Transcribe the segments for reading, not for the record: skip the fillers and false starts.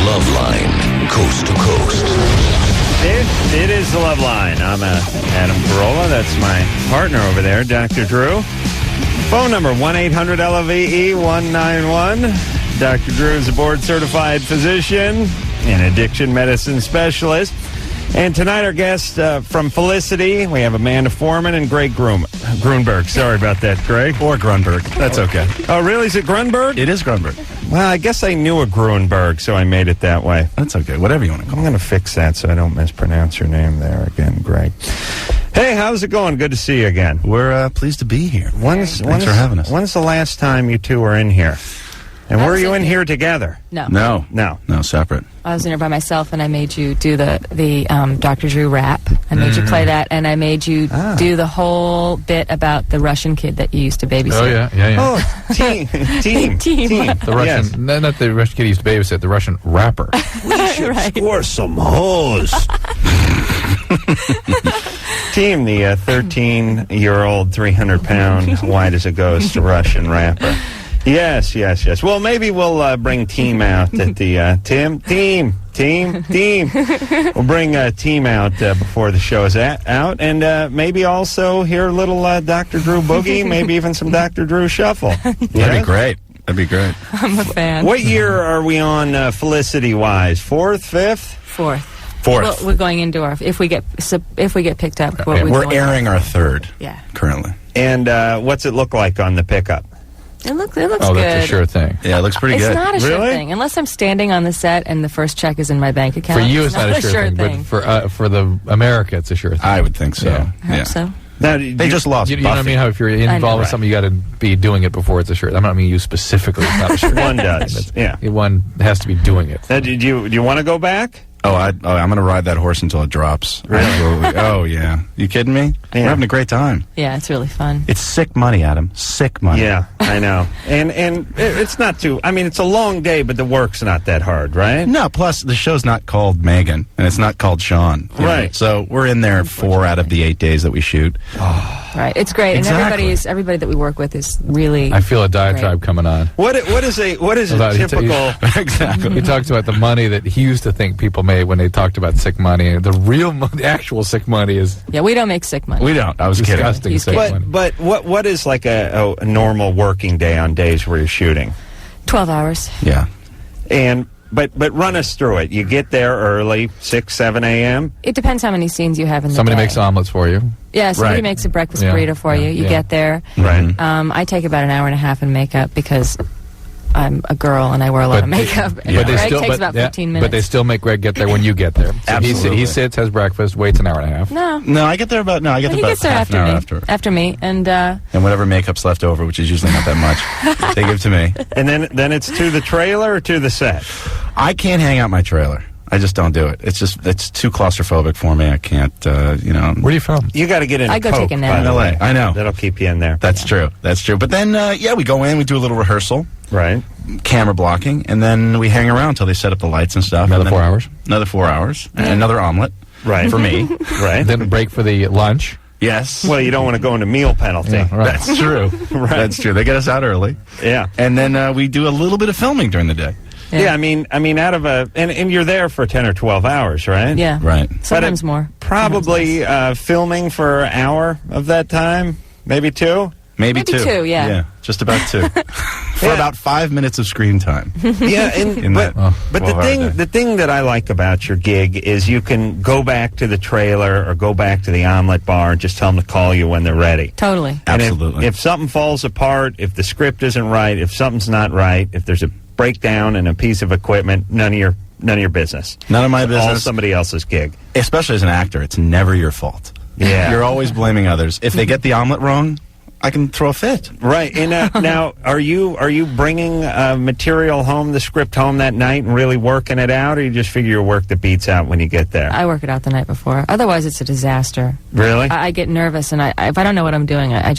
Loveline, coast to coast. It is the Loveline. I'm Adam Carolla. That's my partner over there, Dr. Drew. Phone number 1-800-LOVE-191. Dr. Drew is a board-certified physician and addiction medicine specialist. And tonight our guests from Felicity, we have Amanda Foreman and Greg Grunberg. Sorry about that, Greg. Or Grunberg. That's okay. Oh, really? Is it Grunberg? It is Grunberg. Well, I guess I knew a Grunberg, so I made it that way. That's okay. Whatever you want to call I'm it. going to fix that so I don't mispronounce your name there again, Greg. Hey, how's it going? Good to see you again. We're pleased to be here. Thanks for having us. When's the last time you two were in here? And were you in here together? No, separate. I was in here by myself, and I made you do the Dr. Drew rap. I made you play that, and I made you do the whole bit about the Russian kid that you used to babysit. Oh, yeah. Oh, team. The Russian, not the Russian kid he used to babysit, the Russian rapper. We should score some hoes. Team, the 13-year-old, 300-pound, white as a ghost Russian rapper. Yes. Well, maybe we'll bring Team out at the Team. We'll bring Team out before the show is out, and maybe also hear a little Dr. Drew boogie, maybe even some Dr. Drew shuffle. That'd be great. I'm a fan. What year are we on Felicity-wise? Fourth, fifth? Fourth. Fourth. We're going into our if we get picked up. We're airing our third. Yeah. Currently. And what's it look like on the pickup? It looks good. Oh, that's a sure thing. Yeah, it looks pretty good. It's not a sure Really? thing unless I'm standing on the set and the first check is in my bank account. For you, it's not a sure thing. But for the America, it's a sure thing. I would think so. Yeah. I hope so. Now, They just lost You know what I mean? How if you're involved with something, you got to be doing it before it's a sure. I'm not mean you specifically. It's not a sure. One does. Yeah. One has to be doing it. Now, do you want to go back? I'm going to ride that horse until it drops. Really? Absolutely. Oh, yeah. You kidding me? Yeah. We're having a great time. Yeah, it's really fun. It's sick money, Adam. Sick money. Yeah, I know. And it's not too. I mean, it's a long day, but the work's not that hard, right? No, plus the show's not called Megan, and it's not called Sean. Right. So we're in there 4 out of the 8 days that we shoot. Right, it's great, Exactly. and everybody that we work with is really. I feel a diatribe coming on. What is a typical? Exactly. He talks about the money that he used to think people made when they talked about sick money. The real money, the actual sick money is Yeah, we don't make sick money. We don't. I was kidding. disgusting He's sick kidding. money. But what is like a normal working day on days where you're shooting? 12 hours. Yeah. And but run us through it. You get there early, 6, 7 a.m. It depends how many scenes you have in the Somebody day. makes omelets for you. Yeah, somebody Right. makes a breakfast Yeah, burrito for you. You yeah. get there. Right. I take about an hour and a half in makeup because I'm a girl and I wear a lot of makeup. But Greg they still, takes about 15 minutes. But they still make Greg get there when you get there. So Absolutely. he sits, has breakfast, waits an hour and a half. No. No, I get there about He about gets there half after an me. hour after. After me. And And whatever makeup's left over, which is usually not that much, they give to me. And then it's to the trailer or to the set? I can't hang out my trailer. I just don't do it. It's too claustrophobic for me. I can't, Where do you film? You got to get in. I go Coke, take a nap. by the In LA. way. I know. That'll keep you in there. That's true. But then, we go in, we do a little rehearsal, Right. camera blocking, and then we hang around until they set up the lights and stuff. Another and then 4 hours? Another 4 hours. And another omelet. Right. For me. Right. Then a break for the lunch. Yes. Well, you don't want to go into meal penalty. Yeah, right. That's true. Right. That's true. They get us out early. Yeah. And then we do a little bit of filming during the day. Yeah, I mean, out of and you're there for 10 or 12 hours, right? yeah. Right. Sometimes more. Probably filming for an hour of that time, maybe 2. Maybe two. 2, yeah. Yeah, just about 2. For Yeah. about 5 minutes of screen time. Yeah, and but the 12-hour day. thing that I like about your gig is you can go back to the trailer or go back to the omelet bar and just tell them to call you when they're ready. Totally. And Absolutely. if something falls apart, if the script isn't right, if something's not right, if there's a breakdown in a piece of equipment, none of your business. None of my All business. somebody else's gig. Especially as an actor, it's never your fault. Yeah. You're always blaming others. If they get the omelet wrong, I can throw a fit. Right. And now, are you bringing material home, the script home that night, and really working it out, or you just figure your work the beats out when you get there? I work it out the night before. Otherwise, it's a disaster. Really? I get nervous, and if I don't know what I'm doing, I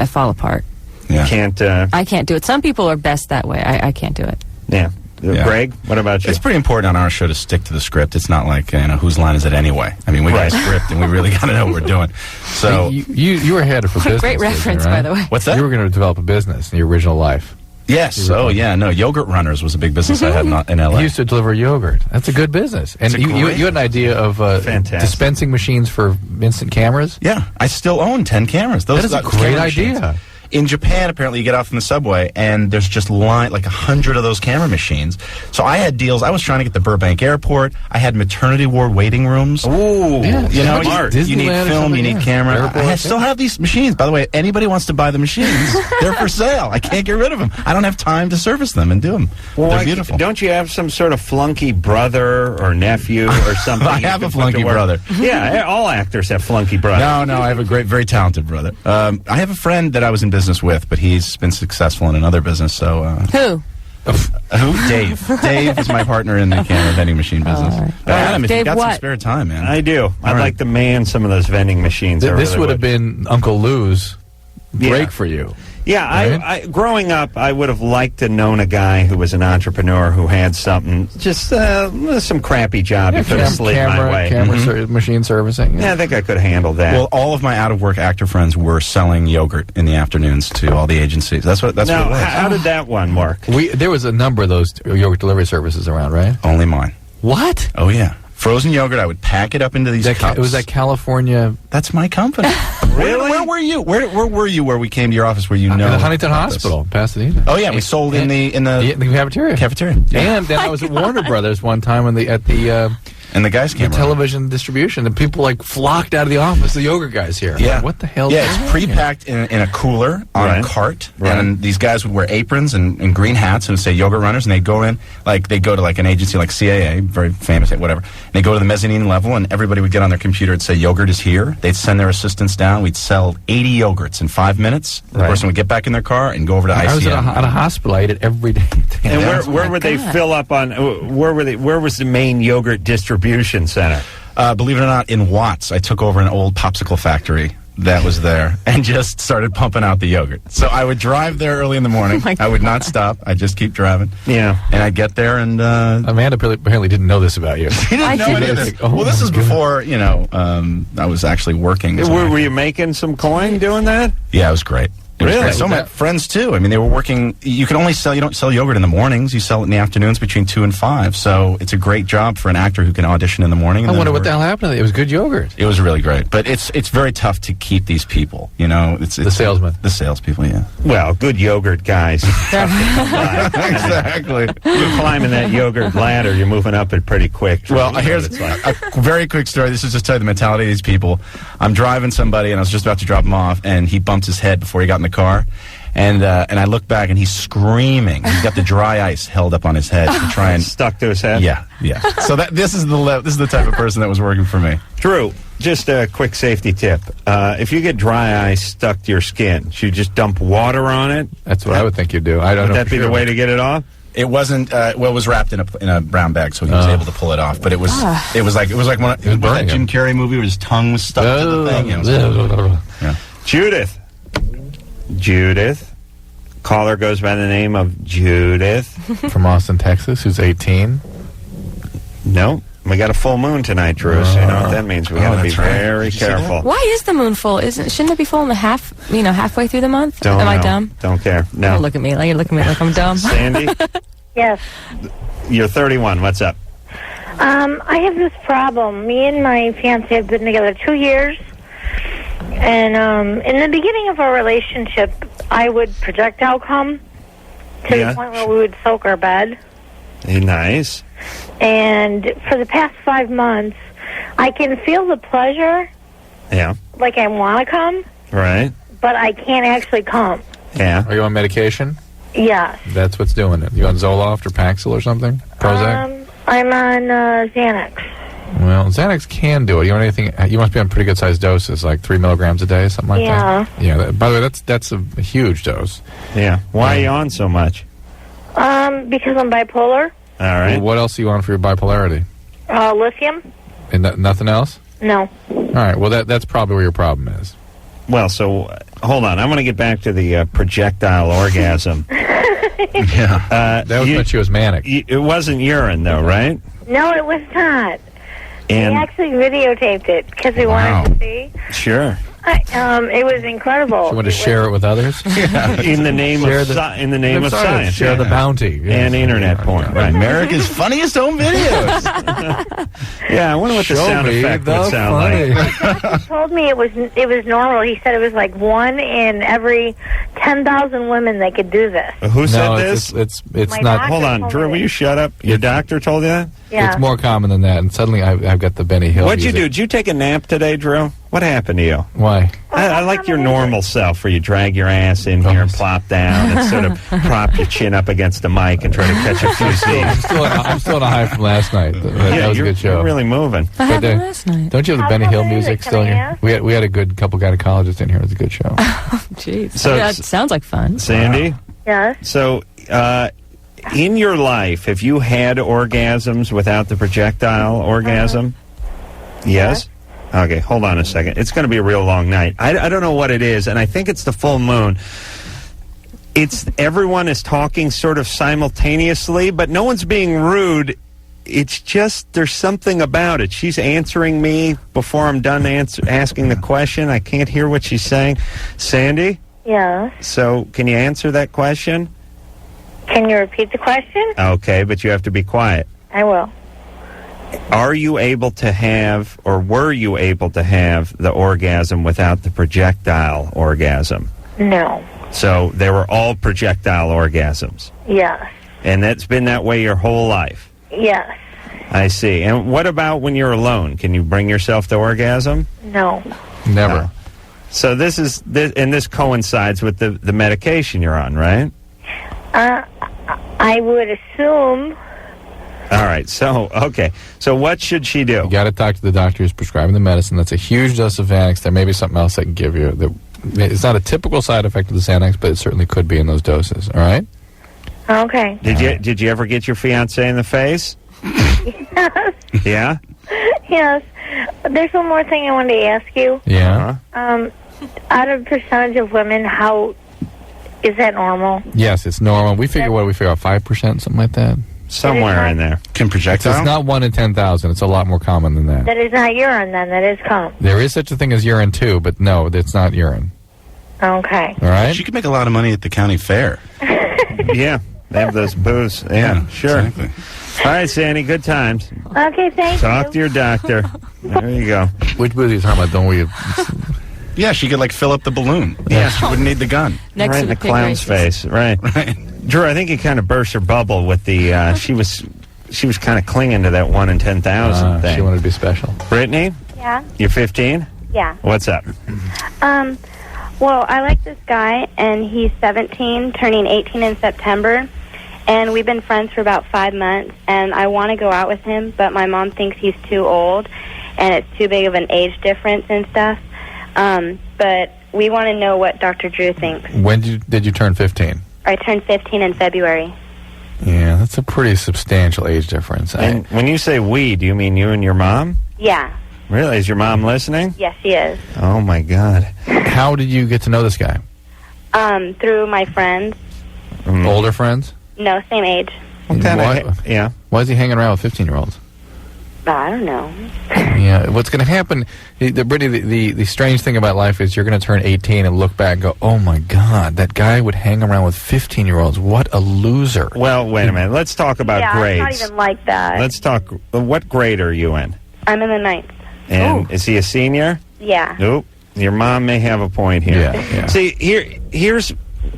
fall apart. Yeah. Can't. I can't do it. Some people are best that way. I can't do it. Yeah. Yeah. Greg, what about you? It's pretty important on our show to stick to the script. It's not like, whose line is it anyway? I mean, we got a script, and we really got to know what we're doing. So, You were headed for business. Great reference, by the way. what's that? You were going to develop a business in your original life. Yes. Oh, yeah. No, Yogurt Runners was a big business I had in L.A. He used to deliver yogurt. That's a good business. And you had an idea of dispensing machines for instant cameras? Yeah. I still own 10 cameras. That is a great idea. In Japan, apparently, you get off in the subway, and there's just like 100 of those camera machines. So I had deals. I was trying to get the Burbank Airport. I had maternity ward waiting rooms. Ooh, you need film, you need camera. I still have these machines. By the way, anybody wants to buy the machines, they're for sale. I can't get rid of them. I don't have time to service them and do them. Well, they're beautiful. Don't you have some sort of flunky brother or nephew or something? I have a flunky brother. Yeah, all actors have flunky brothers. No, I have a very talented brother. I have a friend that I was in business with, but he's been successful in another business. So who? Dave. Dave is my partner in the camera vending machine business. Adam, if Dave, you got what? some spare time, man. I do. I'd like to man some of those vending machines. This would have been Uncle Lou's break for you. Yeah, right? I growing up, I would have liked to known a guy who was an entrepreneur who had something, just some crappy job. He could have slid my way. Machine servicing. Yeah, I think I could handle that. Well, all of my out-of-work actor friends were selling yogurt in the afternoons to all the agencies. That's what it was. How did that one work? There was a number of those yogurt delivery services around, right? Only mine. What? Oh, yeah. Frozen yogurt, I would pack it up into these cups. It was that California... That's my company. Really? Where were you? Where were you where we came to your office where the Huntington Hospital, Pasadena. Oh, yeah, we sold in the cafeteria. Yeah. And then I was at Warner Brothers one time at the and the guys came the television distribution. And people flocked out of the office. The yogurt guys here. Yeah. Like, what the hell? Yeah, it's pre-packed in a cooler on a cart. Right. And these guys would wear aprons and green hats and would say Yogurt Runners. And they'd go in, they'd go to an agency like CAA, very famous, whatever. And they'd go to the mezzanine level and everybody would get on their computer and say, yogurt is here. They'd send their assistants down. We'd sell 80 yogurts in 5 minutes. The person would get back in their car and go over to ICM. I was at a hospital. I ate it every day. And where would they fill up on, where was the main yogurt distribution center? Believe it or not, in Watts, I took over an old popsicle factory that was there and just started pumping out the yogurt. So I would drive there early in the morning. I would not stop. I'd just keep driving. Yeah. And I'd get there and... Amanda apparently didn't know this about you. She didn't know any of this. Well, this is before, I was actually working. Were you making some coin doing that? Yeah, it was great. Really? So my friends too. I mean, they were working. You don't sell yogurt in the mornings. You sell it in the afternoons between 2 and 5. So it's a great job for an actor who can audition in the morning. I wonder what the hell happened to it. It was good yogurt. It was really great, but it's very tough to keep these people. It's the salesmen, the salespeople. Yeah. Well, good yogurt guys. Exactly. You're climbing that yogurt ladder. You're moving up it pretty quick. Well, here's a very quick story. This is just tell you the mentality of these people. I'm driving somebody, and I was just about to drop him off, and he bumped his head before he got in the car. And I look back, and he's screaming. He's got the dry ice held up on his head to try and stuck to his head. Yeah. So this is the type of person that was working for me. Drew, just a quick safety tip: if you get dry ice stuck to your skin, should you just dump water on it? That's what I would think you'd do. I don't know. Would that be the way to get it off? It wasn't. It was wrapped in a brown bag, so he was able to pull it off. But it was like that Jim Carrey movie where his tongue was stuck to the thing. Yeah. Judith. Caller goes by the name of Judith. From Austin, Texas, who's 18. No, we got a full moon tonight, Drew. So you know what that means. We got to be very careful. Why is the moon full? Shouldn't it be full in the halfway through the month? Am I dumb? Don't care. No. Don't look at me like I'm dumb. Sandy? Yes. You're 31. What's up? I have this problem. Me and my fiance have been together 2 years. And in the beginning of our relationship, I would projectile come to the point where we would soak our bed. Nice. And for the past 5 months, I can feel the pleasure. Yeah. Like I want to come. Right. But I can't actually come. Yeah. Are you on medication? Yes. That's what's doing it. You on Zoloft or Paxil or something? Prozac? I'm on Xanax. Well, Xanax can do it. You want anything? You must be on pretty good sized doses, like 3 milligrams a day, something like that. Yeah. By the way, that's a huge dose. Yeah. Why are you on so much? Because I'm bipolar. All right. Well, what else are you on for your bipolarity? Lithium. And nothing else? No. All right. Well, that's probably where your problem is. Well, so hold on. I want to get back to the projectile orgasm. Yeah. That was when she was manic. It wasn't urine, though, right? No, it was not. And we actually videotaped it because we wanted to see. Sure. It was incredible. You want to share it with others? In the name of science. Share the bounty. And internet porn. Right. America's funniest home videos. Yeah, I wonder what the sound effect would sound like. He told me it was normal. He said it was like 1 in every 10,000 women that could do this. Who said this? It's My not. doctor Hold on, told Drew, me will you shut up? Your doctor told you that? Yeah. It's more common than that. And suddenly I've got the Benny Hill. What'd you music. do? Did you take a nap today, Drew? What happened to you? Why? I like your normal self, where you drag your ass in here and plop down and sort of prop your chin up against the mic and try to catch a few Z's. I'm still on a high from last night. That was a good show. You're really moving. What happened last night? Don't you have the Benny Hill music Can still in I here? ask? We had a good couple gynecologists in here. It was a good show. Jeez. So- That sounds like fun. Sandy? Yes. So, in your life, have you had orgasms without the projectile orgasm? Yes? Okay, hold on a second. It's going to be a real long night. I don't know what it is, and I think it's the full moon. Everyone is talking sort of simultaneously, but no one's being rude. It's just there's something about it. She's answering me before I'm done asking the question. I can't hear what she's saying. Sandy? Yes. So, can you answer that question? Can you repeat the question? Okay, but you have to be quiet. I will. Are you able to have, or were you able to have the orgasm without the projectile orgasm? No. So they were all projectile orgasms. Yes. And that's been that way your whole life? Yes. I see. And what about when you're alone? Can you bring yourself to orgasm? No. Never. No. So this coincides with the medication you're on, right? I would assume. All right. So, okay. So what should she do? You got to talk to the doctor who's prescribing the medicine. That's a huge dose of Xanax. There may be something else they can give you. It's not a typical side effect of the Xanax, but it certainly could be in those doses. All right? Okay. Did you ever get your fiancé in the face? Yes. Yeah? Yes. There's one more thing I wanted to ask you. Yeah. Out of percentage of women, how is that normal? Yes, it's normal. We figure 5%, something like that. Somewhere in there. Can projectile? It's not 1 in 10,000. It's a lot more common than that. That is not urine, then. That is cum. There is such a thing as urine, too, but no, it's not urine. Okay. All right? She could make a lot of money at the county fair. Yeah. They have those booths. Yeah, sure. Exactly. All right, Sandy, good times. Okay, thank you. Talk to your doctor. There you go. Which booth are you talking about? Don't we? Yeah, she could, fill up the balloon. Yeah. She wouldn't need the gun. Next right to in the pig clown's races. face. Right. Drew, I think you kind of burst her bubble with the, she was kind of clinging to that 1 in 10,000 thing. She wanted to be special. Brittany, Yeah. you're 15? Yeah. What's up? Well, I like this guy, and he's 17, turning 18 in September, and we've been friends for about 5 months, and I want to go out with him, but my mom thinks he's too old, and it's too big of an age difference and stuff. But we want to know what Dr. Drew thinks. When did you turn 15? I turned 15 in February. Yeah, that's a pretty substantial age difference. And when you say we, do you mean you and your mom? Yeah. Really? Is your mom listening? Yes, she is. Oh, my God. How did you get to know this guy? Through my friends. Older friends? No, same age. What kind of, yeah. Why is he hanging around with 15-year-olds? I don't know. Yeah, what's going to happen, Brittany, the strange thing about life is you're going to turn 18 and look back and go, oh, my God, that guy would hang around with 15-year-olds. What a loser. Well, wait a minute. Let's talk about grades. It's not even like that. Let's talk. What grade are you in? I'm in the 9th. And is he a senior? Yeah. Nope. Your mom may have a point here. Yeah. See, here's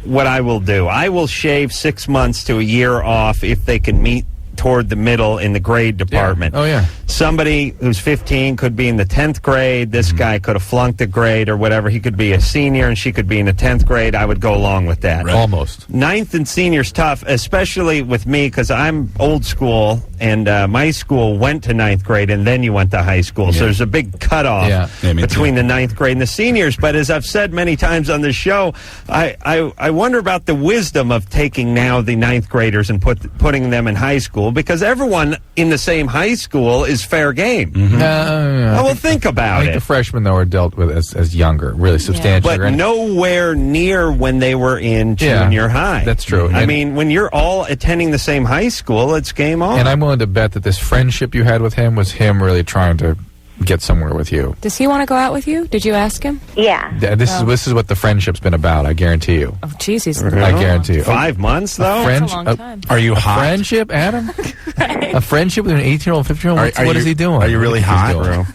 what I will do. I will shave 6 months to a year off if they can meet toward the middle in the grade department. Yeah. Oh, yeah. Somebody who's 15 could be in the 10th grade. This guy could have flunked a grade or whatever. He could be a senior and she could be in the 10th grade. I would go along with that. Right. Almost. 9th and senior's tough, especially with me because I'm old school and my school went to 9th grade and then you went to high school. So there's a big cutoff between the 9th grade and the seniors. But as I've said many times on this show, I wonder about the wisdom of taking now the 9th graders and putting them in high school because everyone in the same high school is fair game. Well, think about I think it. the freshmen, though, are dealt with as younger, really substantially. But nowhere near when they were in junior high. That's true. I mean, when you're all attending the same high school, it's game on. And I'm willing to bet that this friendship you had with him was him really trying to get somewhere with you. Does he want to go out with you? Did you ask him? Yeah. This is what the friendship's been about. I guarantee you. Oh, jeez, he's I guarantee you. 5 months though. That's a long time. Are you hot? Friendship, Adam? A friendship with an 18-year-old, 15-year-old? What is he doing? Are you really hot?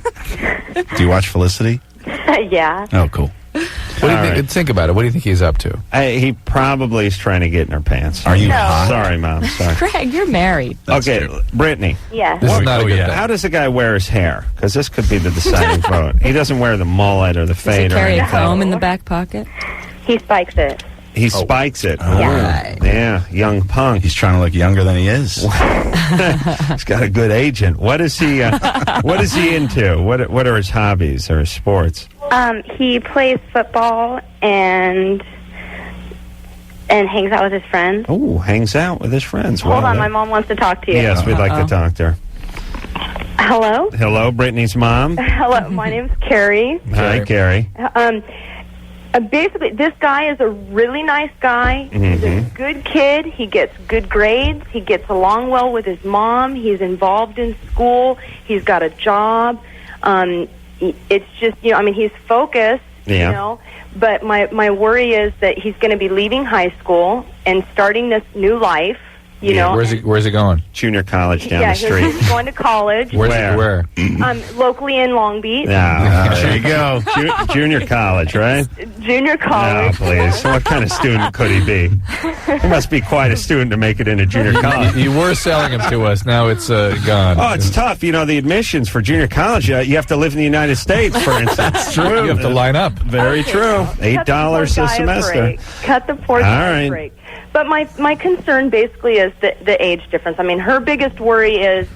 Do you watch Felicity? Yeah. Oh, cool. What do you think? Think about it. What do you think he's up to? He probably is trying to get in her pants. Are you hot? Sorry, Mom. Sorry. Greg, you're married. Okay, Brittany. Yeah. This is not a good thing. How does a guy wear his hair? Because this could be the deciding vote. He doesn't wear the mullet or the Does he fade or carry a anything. comb in the back pocket? He spikes it. He spikes it. Yeah. Yeah, young punk. He's trying to look younger than he is. He's got a good agent. What is he? What is he into? What are his hobbies or his sports? He plays football and hangs out with his friends. Oh, hangs out with his friends. Hold on, my mom wants to talk to you. Yes, we'd like to talk to her. Hello? Hello, Brittany's mom. Hello, my name's Carrie. Hi, Carrie. Basically, this guy is a really nice guy. He's a good kid. He gets good grades. He gets along well with his mom. He's involved in school. He's got a job. It's just, he's focused, but my worry is that he's going to be leaving high school and starting this new life, you know. Where's he going? Junior college down the street. He's going to college. Where? Locally in Long Beach. There you go. Junior college, right? Junior college. Oh, please. What kind of student could he be? He must be quite a student to make it into junior college. You were selling him to us. Now it's gone. Oh, it's tough. You know, the admissions for junior college, you have to live in the United States, for instance. It's true. You have to line up. Very true. $8 a semester. Cut the poor guy a break. But my concern basically is the age difference. I mean, her biggest worry is,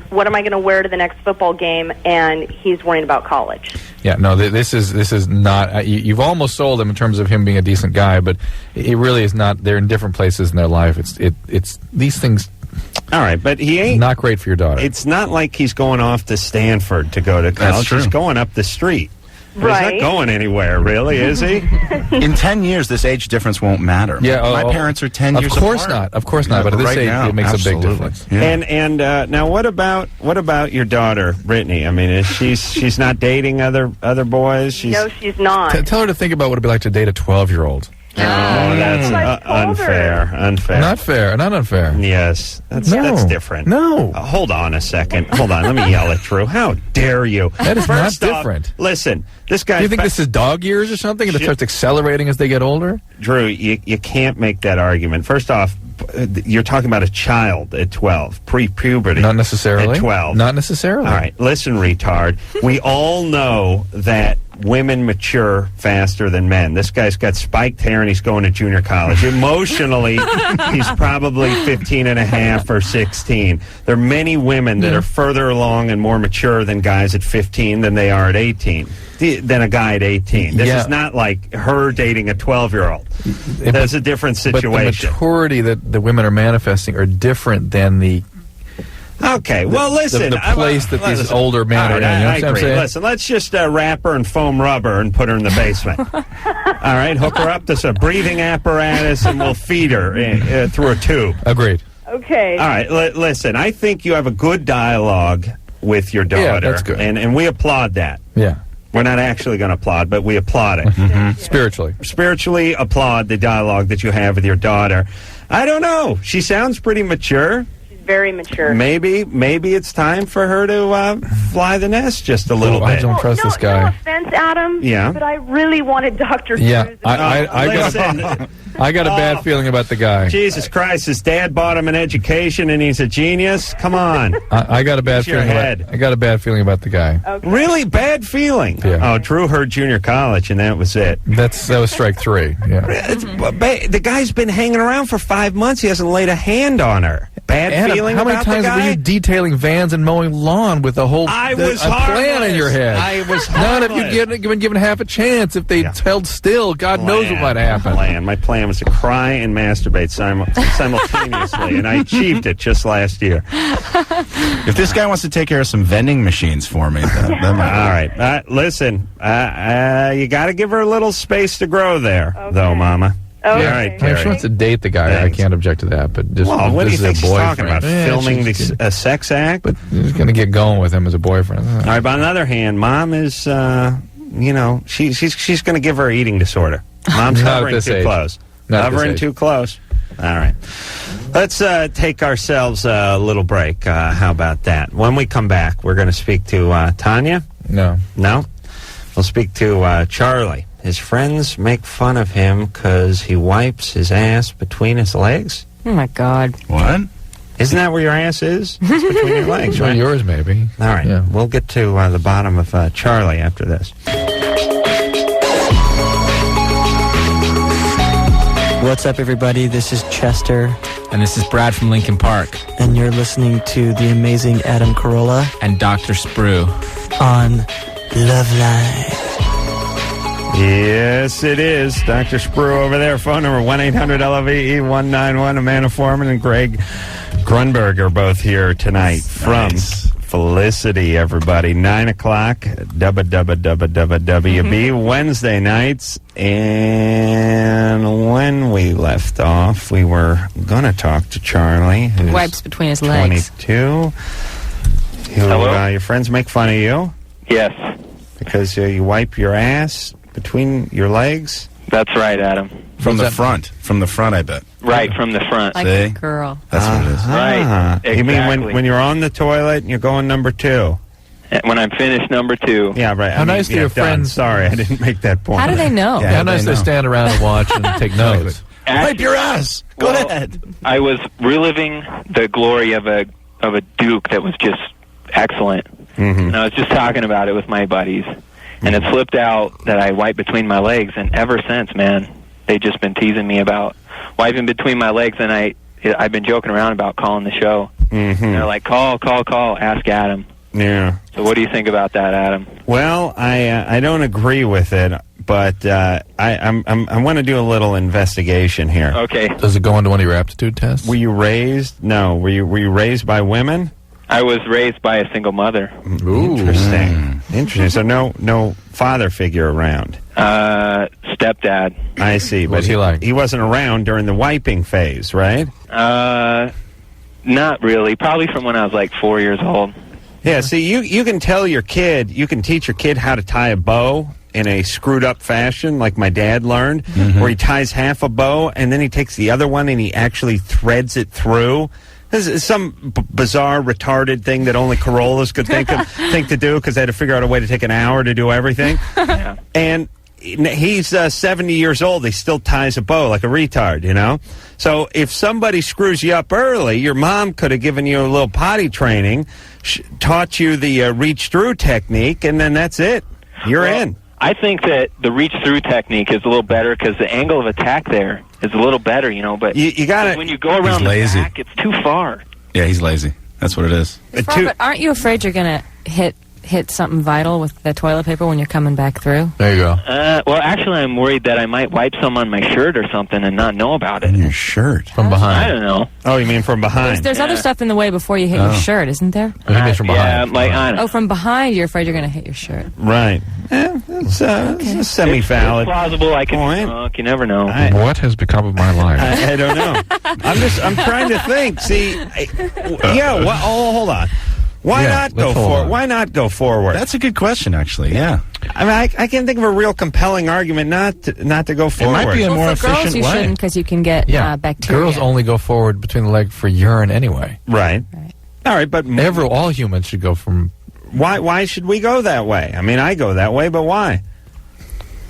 what am I going to wear to the next football game? And he's worrying about college. Yeah, no, this is not. You've almost sold him in terms of him being a decent guy, but he really is not. They're in different places in their life. It's these things. All right, but he ain't not great for your daughter. It's not like he's going off to Stanford to go to college. That's true. He's going up the street. Right. He's not going anywhere, really, is he? In 10 years, this age difference won't matter. Yeah, my parents are 10 years apart. Of course not. But at this right age, now, it makes absolutely. a big difference. Yeah. And now, what about your daughter, Brittany? I mean, is she's not dating other boys? No, she's not. Tell her to think about what it'd be like to date a 12-year-old. Oh, that's unfair. Not fair. Not unfair. Yes, that's different. No. Hold on a second. Hold on. Let me yell at Drew. How dare you? That is First not off, different. Listen, this guy. Do you think this is dog years or something, and it starts accelerating as they get older? Drew, you can't make that argument. First off, you're talking about a child at 12, pre-puberty. Not necessarily. At 12. Not necessarily. All right, listen, retard. We all know that women mature faster than men. This guy's got spiked hair and he's going to junior college. Emotionally, he's probably 15 and a half or 16. There are many women that are further along and more mature than guys at 15 than they are at 18. Than a guy at 18. This is not like her dating a 12-year-old. That's a different situation. But the maturity that the women are manifesting are different than the... Okay, well, listen. The place that these older men are in. You know what I'm saying? Listen, let's just wrap her in foam rubber and put her in the basement. All right, hook her up to some breathing apparatus and we'll feed her through a tube. Agreed. Okay. All right, listen, I think you have a good dialogue with your daughter. Yeah, that's good. And we applaud that. Yeah. We're not actually going to applaud, but we applaud it. Spiritually. Spiritually applaud the dialogue that you have with your daughter. I don't know. She sounds pretty mature. Very mature. Maybe it's time for her to fly the nest just a little bit. I don't trust this guy. No offense, Adam. Yeah. But I really wanted Dr. Yeah, Drew's I got a bad feeling about the guy. Jesus Christ, his dad bought him an education and he's a genius? Come on. I got a bad feeling. I got a bad feeling about the guy. Okay. Really bad feeling? Yeah. Oh, Drew heard junior college and that was it. That was strike 3. Yeah. The guy's been hanging around for 5 months. He hasn't laid a hand on her. Bad Adam, feeling how many about times the guy? were you detailing vans and mowing lawn with a whole I was plan in your head? I was Not if you'd been given half a chance. If they held still, God knows what might happen. My plan was to cry and masturbate simultaneously, and I achieved it just last year. If this guy wants to take care of some vending machines for me, then all right. Listen, you got to give her a little space to grow there, though, Mama. Okay. All right, If Carrie. she wants to date the guy, Thanks. I can't object to that. But just Well, what do you this is think a she's boyfriend. talking about? Filming a sex act? But he's going to get going with him as a boyfriend. All right, but on the other hand, Mom is, she's going to give her an eating disorder. Mom's Not at hovering this too age. close. Not at this Hovering age. too close. All right. Let's take ourselves a little break. How about that? When we come back, we're going to speak to Tanya. No. No? We'll speak to Charlie. His friends make fun of him because he wipes his ass between his legs. Oh, my God. What? Isn't that where your ass is? It's between your legs, Well, right? yours, maybe. All right. Yeah. We'll get to the bottom of Charlie after this. What's up, everybody? This is Chester, And this is Brad from Lincoln Park. and you're listening to the amazing Adam Carolla And Dr. Sprue. on Loveline. Yes, it is. Dr. Sprue over there. Phone number 1-800-LOVE-191. Amanda Foreman and Greg Grunberg are both here tonight from Felicity, everybody. 9 o'clock, WB Wednesday nights. And when we left off, we were going to talk to Charlie, who's Wipes between his legs. 22. Hello? Your friends make fun of you Yes, because you wipe your ass between your legs. that's right, Adam. From the front. From the front, I bet. Right from the front. Like See? a girl. That's what it is. Right, You mean exactly. when you're on the toilet and you're going number 2? When I'm finished number 2. Yeah, right. How nice do your done. friends- Sorry, I didn't make that point. How do they know? Yeah. How nice they they know. stand around and watch and take notes. Wipe your ass. Go Well, ahead. I was reliving the glory of a Duke that was just excellent. And I was just talking about it with my buddies. And it slipped out that I wipe between my legs, and ever since, man, they've just been teasing me about wiping between my legs, and I've been joking around about calling the show. And they're like, call, ask Adam. Yeah. So what do you think about that, Adam? Well, I don't agree with it, but I want to do a little investigation here. Okay. Does it go into one of your aptitude tests? Were you raised? No. Were you raised by women? I was raised by a single mother. Ooh. Interesting. So no father figure around. Stepdad. I see. What's he like? He wasn't around during the wiping phase, right? Not really. Probably from when I was like 4 years old. Yeah, see, you can tell your kid, you can teach your kid how to tie a bow in a screwed up fashion, like my dad learned, where he ties half a bow and then he takes the other one and he actually threads it through. This is some bizarre, retarded thing that only Carollas could think to do because they had to figure out a way to take an hour to do everything. Yeah. And he's 70 years old. He still ties a bow like a retard, you know? So if somebody screws you up early, your mom could have given you a little potty training, taught you the reach-through technique, and then that's it. You're in. I think that the reach-through technique is a little better because the angle of attack there is a little better, you know, but You got when it. you go around the lazy. back, it's too far. Yeah, he's lazy. That's what it is. But aren't you afraid you're going to hit something vital with the toilet paper when you're coming back through? There you go. Well, actually, I'm worried that I might wipe some on my shirt or something and not know about it. Your shirt. From I behind. don't know. Oh, you mean from behind? There's other stuff in the way before you hit your shirt, isn't there? I think it's from Yeah, behind. like, I don't Oh, from behind, you're afraid you're going to hit your shirt. Right. It's a semi-valid. It's plausible. I could be point. drunk. You never know. What has become of my life? I don't know. I'm trying to think. See, hold on. Why Yeah, not go let's hold forward? on. Why not go forward? That's a good question, actually. Yeah. I mean, I can't think of a real compelling argument not to go forward. might be a more for girls, efficient you way. shouldn't because you can get Yeah, bacteria. girls only go forward between the leg for urine anyway. Right. All right, but All humans should go from. why should we go that way? I mean, I go that way, but why?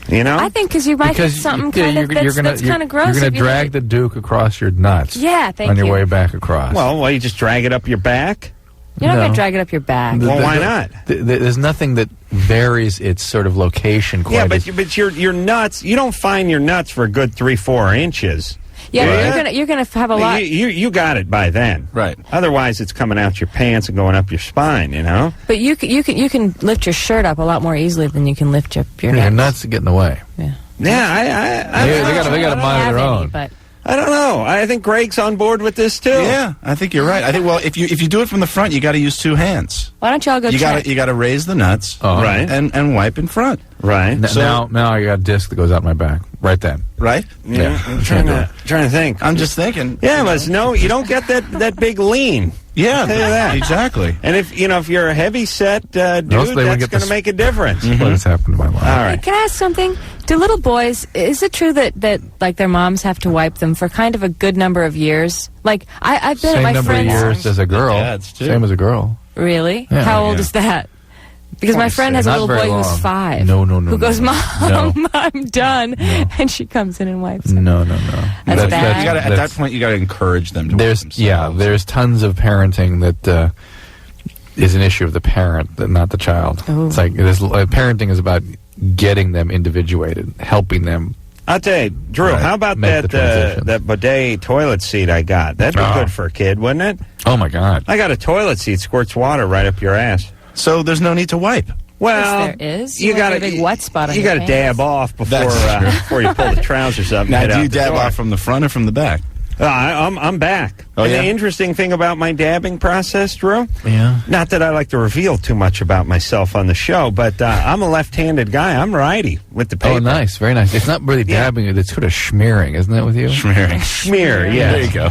You know? I think because you might hit something kind of that's kind of gross. You're going if to drag the Duke across your nuts. Yeah, thank on your you. way back across. well, you just drag it up your back? You're not No. going to drag it up your back. Well, why not? There's nothing that varies its sort of location quite Yeah, as- but your nuts, you don't find your nuts for a good 3-4 inches. Yeah, Right. you're gonna have a lot. You got it by then. Right. Otherwise, it's coming out your pants and going up your spine, you know? But you can lift your shirt up a lot more easily than you can lift your your nuts. nuts get in the way. Yeah, They got a mind of their own. But I don't know. I think Greg's on board with this too. Yeah, I think you're right. I think if you do it from the front, you got to use 2 hands. Why don't y'all go check? You got to raise the nuts, right, and wipe in front, right. Now I got a disc that goes out my back right then. Right? Yeah. I'm trying to think. I'm just thinking. Yeah, but you don't get that big lean. Yeah, I'll tell you that. Exactly. And if you're a heavy set dude, that's going to make a difference. What has happened to my life? All right. Can I ask something? Do little boys, is it true that like their moms have to wipe them for kind of a good number of years? Like I've been Same at my number of friend's. years as a girl. Dads, too. Same as a girl. Really? Yeah. How old is that? Because my friend has a Not little very boy who's long. 5. No. Who goes, no. Mom, I'm done. And she comes in and wipes him. No. That's bad. You gotta, at that point, you got to encourage them to wipe themselves. There's tons of parenting that is an issue of the parent, not the child. Ooh. It's like parenting is about getting them individuated, helping them. I'll tell you, Drew, Right. how about Make the transition. that bidet toilet seat I got? That'd be good for a kid, wouldn't it? Oh my God! I got a toilet seat, squirts water right up your ass. So there's no need to wipe. Well, Yes, there is. you You got have a big wet spot on You your got to dab off before That's before you pull the trousers up. And Now, head do out you the dab door. off from the front or from the back? I'm back. Oh, and yeah? the interesting thing about my dabbing process, Drew, Yeah. not that I like to reveal too much about myself on the show, but I'm a left-handed guy. I'm righty with the paper. Oh, nice, very nice. It's not really dabbing; it's sort of smearing, isn't it? With you, Smearing. Smear, yeah. There you go.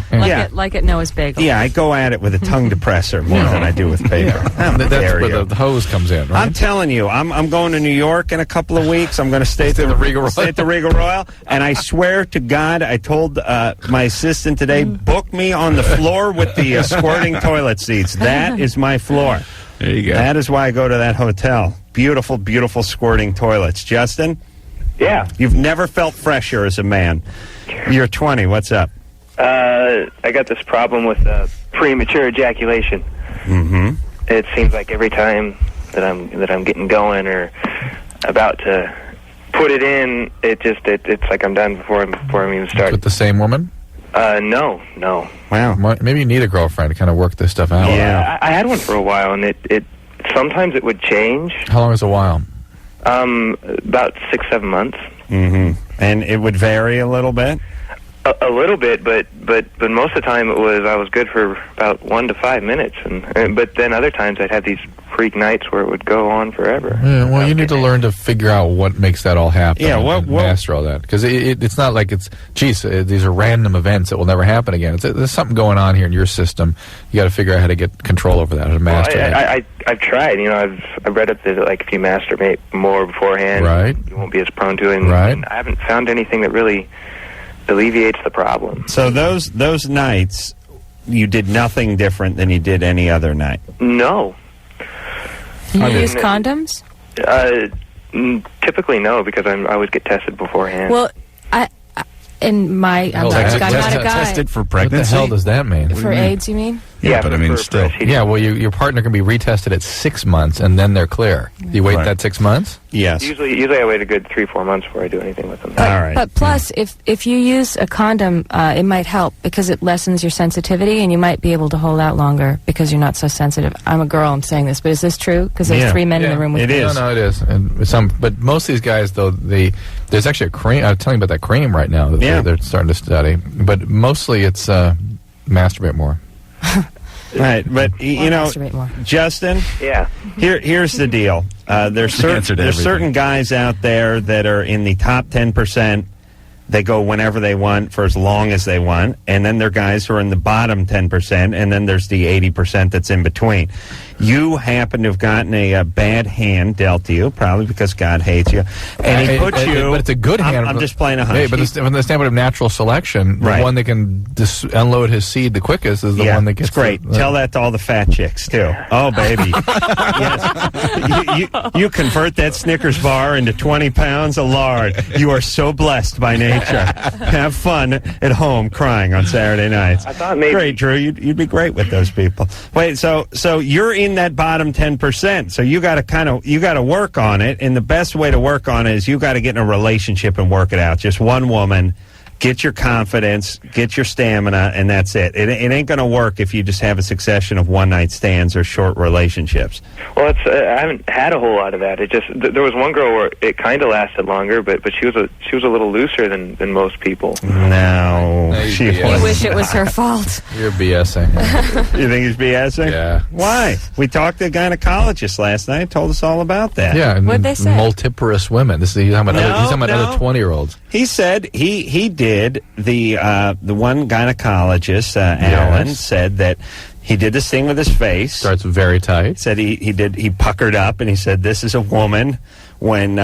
Like it Noah's bagel. Yeah, I go at it with a tongue depressor more than I do with paper. How That's dare where you. the hose comes in, right? I'm telling you, I'm going to New York in a couple of weeks. I'm going to stay at Stay at the Regal Royal. Stay at the Regal Royal, and I swear to God, I told my assistant today, book me on the floor with the squirting toilet seats. That is my floor. There you go. That is why I go to that hotel. Beautiful, beautiful squirting toilets. Justin? Yeah. You've never felt fresher as a man. You're 20. What's up? I got this problem with premature ejaculation. Mm-hmm. It seems like every time that I'm getting going or about to put it in, it's like I'm done before I'm even started. With the same woman? No. Wow. Maybe you need a girlfriend to kind of work this stuff out. Yeah. I had one for a while, and it sometimes it would change. How long is a while? About 6-7 months. Mm-hmm. And it would vary a little bit? A little bit, but most of the time I was good for about 1 to 5 minutes, and but then other times I'd have these freak nights where it would go on forever. Yeah, well, you need to learn to figure out what makes that all happen. Yeah, and master all that, because it's not like these are random events that will never happen again. There's something going on here in your system. You got to figure out how to get control over that, how to master that. I've tried. I've read up that like if you masturbate more beforehand, Right. you won't be as prone to it. And Right. I haven't found anything that really alleviates the problem. So those nights, you did nothing different than you did any other night? No. You use condoms? Typically no, because I always get tested beforehand. Well, I'm not a guy. Tested for What pregnancy? the hell does that mean? For AIDS, you mean? Yeah, but I mean, for still. STD. Yeah, well, your partner can be retested at 6 months, and then they're clear. Do you wait Right. that 6 months? Yes. Usually I wait a good 3-4 months before I do anything with them. All right. But plus, if you use a condom, it might help because it lessens your sensitivity, and you might be able to hold out longer because you're not so sensitive. I'm a girl, I'm saying this, but is this true? Because there's Yeah. 3 men in the room with It me. is. No, it is. And but most of these guys, though, there's actually a cream. I'm telling you about that cream right now that Yeah. they're starting to study. But mostly it's masturbate more. Right, but masturbate more. Justin, Yeah. here's the deal. There's answer to everything. certain guys out there that are in the top 10%. They go whenever they want for as long as they want, and then there are guys who are in the bottom 10%, and then there's the 80% that's in between. You happen to have gotten a bad hand dealt to you, probably because God hates you, and He put you. But it's a good hand. I'm just playing a hunch. Hey, but from the standpoint of natural selection, Right. the one that can unload his seed the quickest is the one that gets. It's great. Tell that to all the fat chicks too. Oh, baby, yes. You convert that Snickers bar into 20 pounds of lard. You are so blessed by nature. Have fun at home crying on Saturday nights. I thought maybe. Great, Drew. You'd be great with those people. Wait, so you're in that bottom 10%. So you got to work on it, and the best way to work on it is you got to get in a relationship and work it out. Just one woman. get your confidence, get your stamina, and that's it. It ain't going to work if you just have a succession of one-night stands or short relationships. Well, I haven't had a whole lot of that. It just there was one girl where it kind of lasted longer, but she was a little looser than most people. No, she You wish it was her fault. You're BSing. You think he's BSing? Yeah. Why? We talked to a gynecologist last night. Told us all about that. Yeah. What'd they say? Multiparous women. This is he's talking about other 20-year-olds. He said he did the one gynecologist Alan said that he did this thing with his face. Starts very tight. Said he puckered up and he said this is a woman when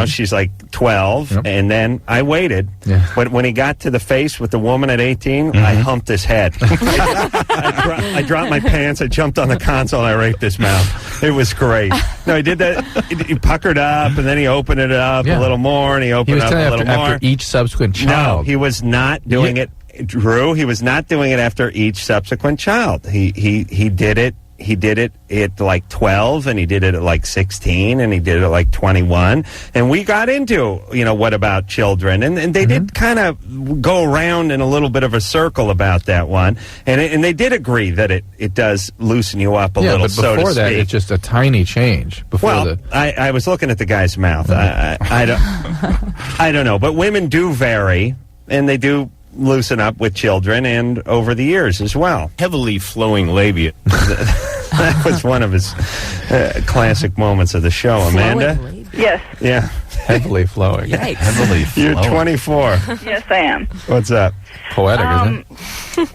she's like 12, and then I waited. Yeah. But when he got to the face with the woman at 18, I humped his head. I dropped my pants. I jumped on the console. And I raped his mouth. It was great. No, he did that. He puckered up, and then he opened it up a little more, and he opened it up a little more. After each subsequent child. No, he was not doing it, Drew. He was not doing it after each subsequent child. He did it. He did it at like 12, and he did it at like 16, and he did it at like 21. And we got into, what about children? And they did kind of go around in a little bit of a circle about that one. And they did agree that it does loosen you up a little, but so to before that, speak. it's just a tiny change. I was looking at the guy's mouth. I don't know. But women do vary, and they do loosen up with children and over the years as well. Heavily flowing labia. That was one of his classic moments of the show. Amanda? Yes. Yeah. Heavily flowing. Yikes. Heavily flowing. You're 24. Yes, I am. What's up? Poetic, isn't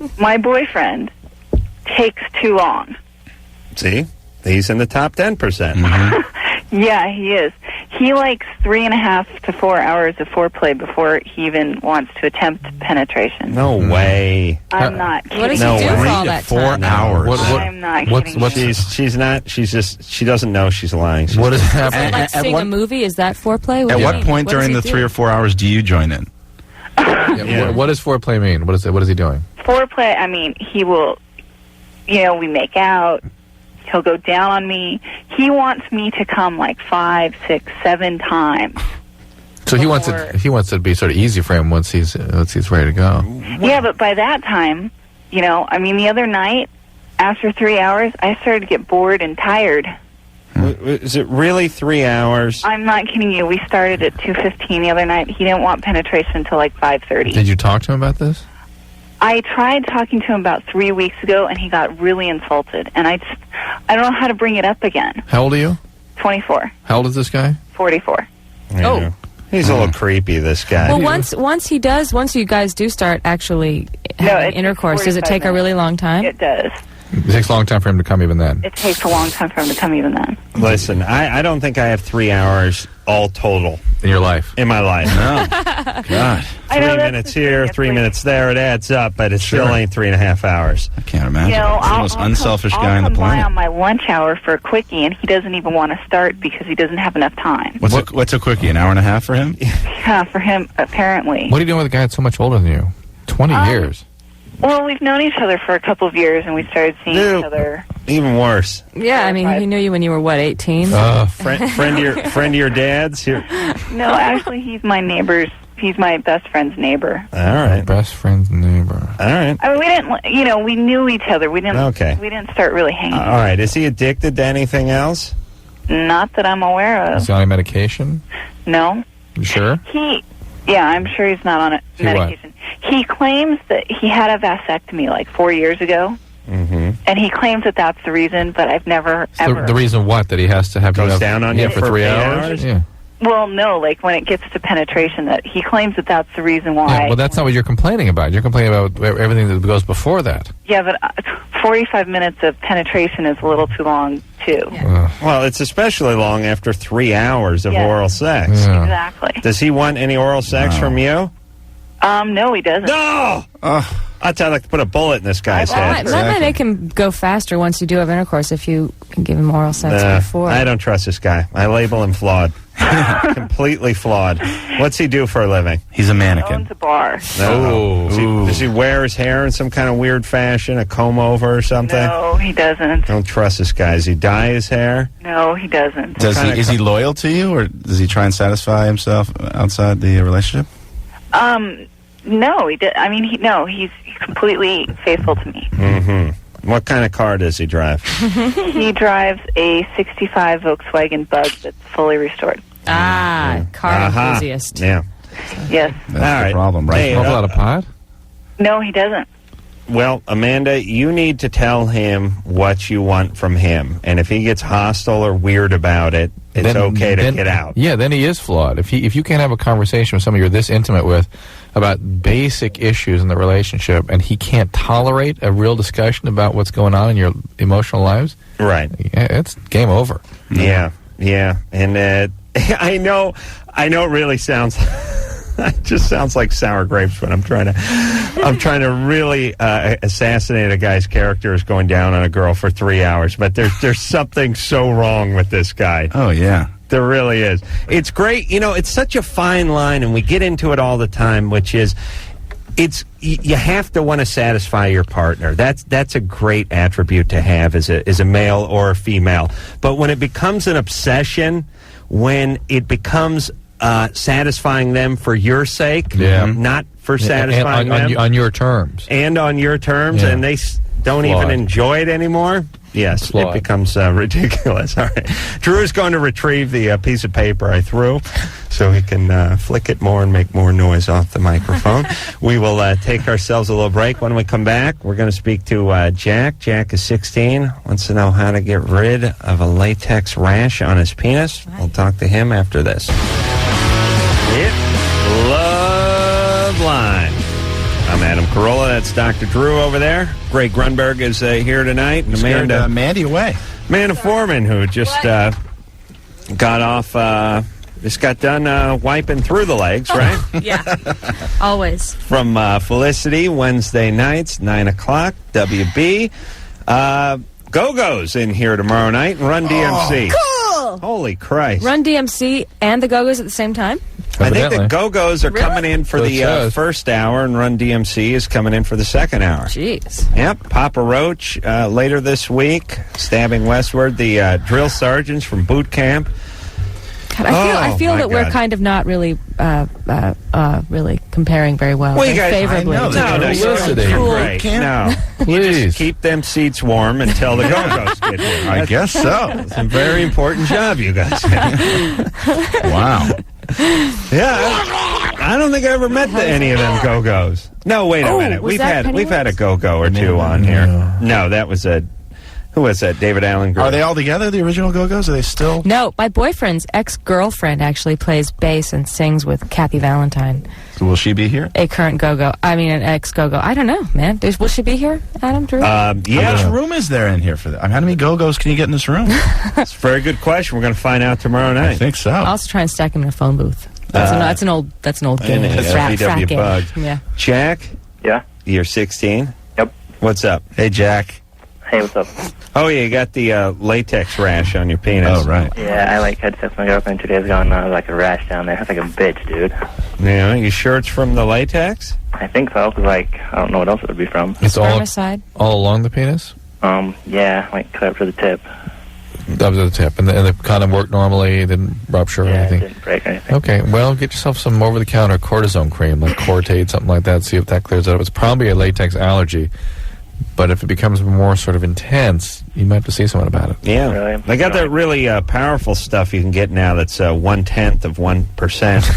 it? My boyfriend takes too long. See? He's in the top 10%. Yeah, he is. He likes 3.5 to 4 hours of foreplay before he even wants to attempt penetration. No way. I'm not kidding. What does he do for all that 4 time? hours. I'm not kidding. She's not. She doesn't know she's lying. What does happen? Is it like seeing a movie? Is that foreplay? At what point during the 3 or 4 hours do you join in? What does foreplay mean? What is he doing? Foreplay, I mean, he will, we make out. He'll go down on me. He wants me to come like 5, 6, 7 times. So he wants it to be sort of easy for him once he's ready to go. Yeah, but by that time, the other night, after 3 hours, I started to get bored and tired. Is it really 3 hours? I'm not kidding you. We started at 2:15 the other night. He didn't want penetration until like 5:30. Did you talk to him about this? I tried talking to him about 3 weeks ago, and he got really insulted. And I don't know how to bring it up again. How old are you? 24. How old is this guy? 44. Yeah. Oh. He's a little creepy, this guy. Well, once you guys do start actually having intercourse, does it take a really long time? It does. It takes a long time for him to come even then. It takes a long time for him to come even then. Listen, I don't think I have 3 hours all total. In your life? In my life. No. God. 3 minutes here, 3 minutes there, it adds up, but it still ain't 3.5 hours. I can't imagine. He's the most unselfish guy on the I'll come by planet. on my lunch hour for a quickie, and he doesn't even want to start because he doesn't have enough time. What's a quickie, an hour and a half for him? Yeah, for him, apparently. What are you doing with a guy that's so much older than you? 20 years. Well, we've known each other for a couple of years, and we started seeing each other. Even worse. Yeah, I mean, he knew you when you were, 18? Friend of your dad's? No, actually, he's my neighbor's. He's my best friend's neighbor. All right. Best friend's neighbor. All right. I mean, we didn't, we knew each other. We didn't. Okay. We didn't start really hanging. All right. Is he addicted to anything else? Not that I'm aware of. Is he on any medication? No. You sure? Yeah, I'm sure he's not on medication. He claims that he had a vasectomy like 4 years ago. Mm-hmm. And he claims that that's the reason, but I've never, ever... The reason what? That he has to have... Goes down on you for 3 hours? Yeah. Well, no, like when it gets to penetration, that he claims that that's the reason why... Yeah, well, that's not what you're complaining about. You're complaining about everything that goes before that. Yeah, but 45 minutes of penetration is a little too long, too. Yeah. Well, it's especially long after 3 hours of oral sex. Yeah. Exactly. Does he want any oral sex from you? No, he doesn't. No! I'd like to put a bullet in this guy's head. That might make him go faster once you do have intercourse if you can give him oral sex before. I don't trust this guy. I label him flawed. Completely flawed. What's he do for a living? He's a mannequin. Owns a bar. No. Does he wear his hair in some kind of weird fashion, a comb over or something? No, he doesn't. Don't trust this guy. Does he dye his hair? No, he doesn't. Is he loyal to you, or does he try and satisfy himself outside the relationship? No, he did. I mean, he's completely faithful to me. Mm-hmm. What kind of car does he drive? He drives a 65 Volkswagen Bug that's fully restored. Car enthusiast. Yeah. Yes. That's the problem, right? Smoke a lot of pot? No, he doesn't. Well, Amanda, you need to tell him what you want from him. And if he gets hostile or weird about it, it's okay to get out. Yeah, then he is flawed. If you can't have a conversation with somebody you're this intimate with about basic issues in the relationship, and he can't tolerate a real discussion about what's going on in your emotional lives, right? Yeah, it's game over. Yeah. And I know it really sounds. It just sounds like sour grapes when I'm trying to really assassinate a guy's character who's going down on a girl for 3 hours. But there's something so wrong with this guy. Oh, yeah. There really is. It's great. It's such a fine line, and we get into it all the time, which is you have to want to satisfy your partner. That's a great attribute to have as a male or a female. But when it becomes an obsession, when it becomes satisfying them for your sake, not for satisfying them. On your terms. And on your terms, and they don't even enjoy it anymore. Yes, it becomes ridiculous. All right. Drew's going to retrieve the piece of paper I threw so he can flick it more and make more noise off the microphone. We will take ourselves a little break. When we come back, we're going to speak to Jack. Jack is 16, wants to know how to get rid of a latex rash on his penis. We'll talk to him after this. It's Loveline. I'm Adam Carolla. That's Dr. Drew over there. Greg Grunberg is here tonight. And Amanda Mandy away. Amanda Foreman, who just got off, just got done wiping through the legs, right? Yeah, always. From Felicity, Wednesday nights, 9 o'clock, WB. Go-Go's in here tomorrow night and Run DMC. Cool! Holy Christ. Run DMC and the Go-Go's at the same time? I think the Go-Go's are coming in for the first hour, and Run DMC is coming in for the second hour. Jeez. Yep. Papa Roach later this week, Stabbing Westward, the drill sergeants from boot camp. God, I feel that we're kind of not really really comparing very well. Well, you guys, favorably. I know. No, you're great. No. You just keep them seats warm until the Go-Go's get here. I guess so. It's a very important job you guys have. Wow. Yeah, I don't think I ever met any of them Go-Go's. No, wait a minute. We've had a Go-Go or two on here. No, that was who was that? David Allen Greer. Are they all together, the original Go-Go's? Are they still? No, my boyfriend's ex-girlfriend actually plays bass and sings with Kathy Valentine. So will she be here? A current Go-Go. I mean, an ex-Go-Go. I don't know, man. Will she be here, Adam, Drew? Yeah. How much room is there in here for that? How many Go-Go's can you get in this room? It's a very good question. We're going to find out tomorrow night. I think so. I'll also try and stack him in a phone booth. That's an old game. FVW bug. Yeah. Jack? Yeah? You're 16? Yep. What's up? Hey, Jack. Hey, what's up? Oh, yeah, you got the latex rash on your penis. Oh, right. Yeah, I had sex with my girlfriend 2 days ago, and I was like a rash down there. It's like a bitch, dude. Yeah, you sure it's from the latex? I think so, because, I don't know what else it would be from. It's all Spermicide? All along the penis? Yeah, cut up to the tip. Up to the tip. And the condom worked normally? It didn't rupture or anything? It didn't break or anything. Okay, well, get yourself some over-the-counter cortisone cream, like Cortate, something like that, see if that clears it up. It's probably a latex allergy. But if it becomes more sort of intense, you might have to see someone about it. Yeah. Really? They got that really powerful stuff you can get now that's 1/10 of 1%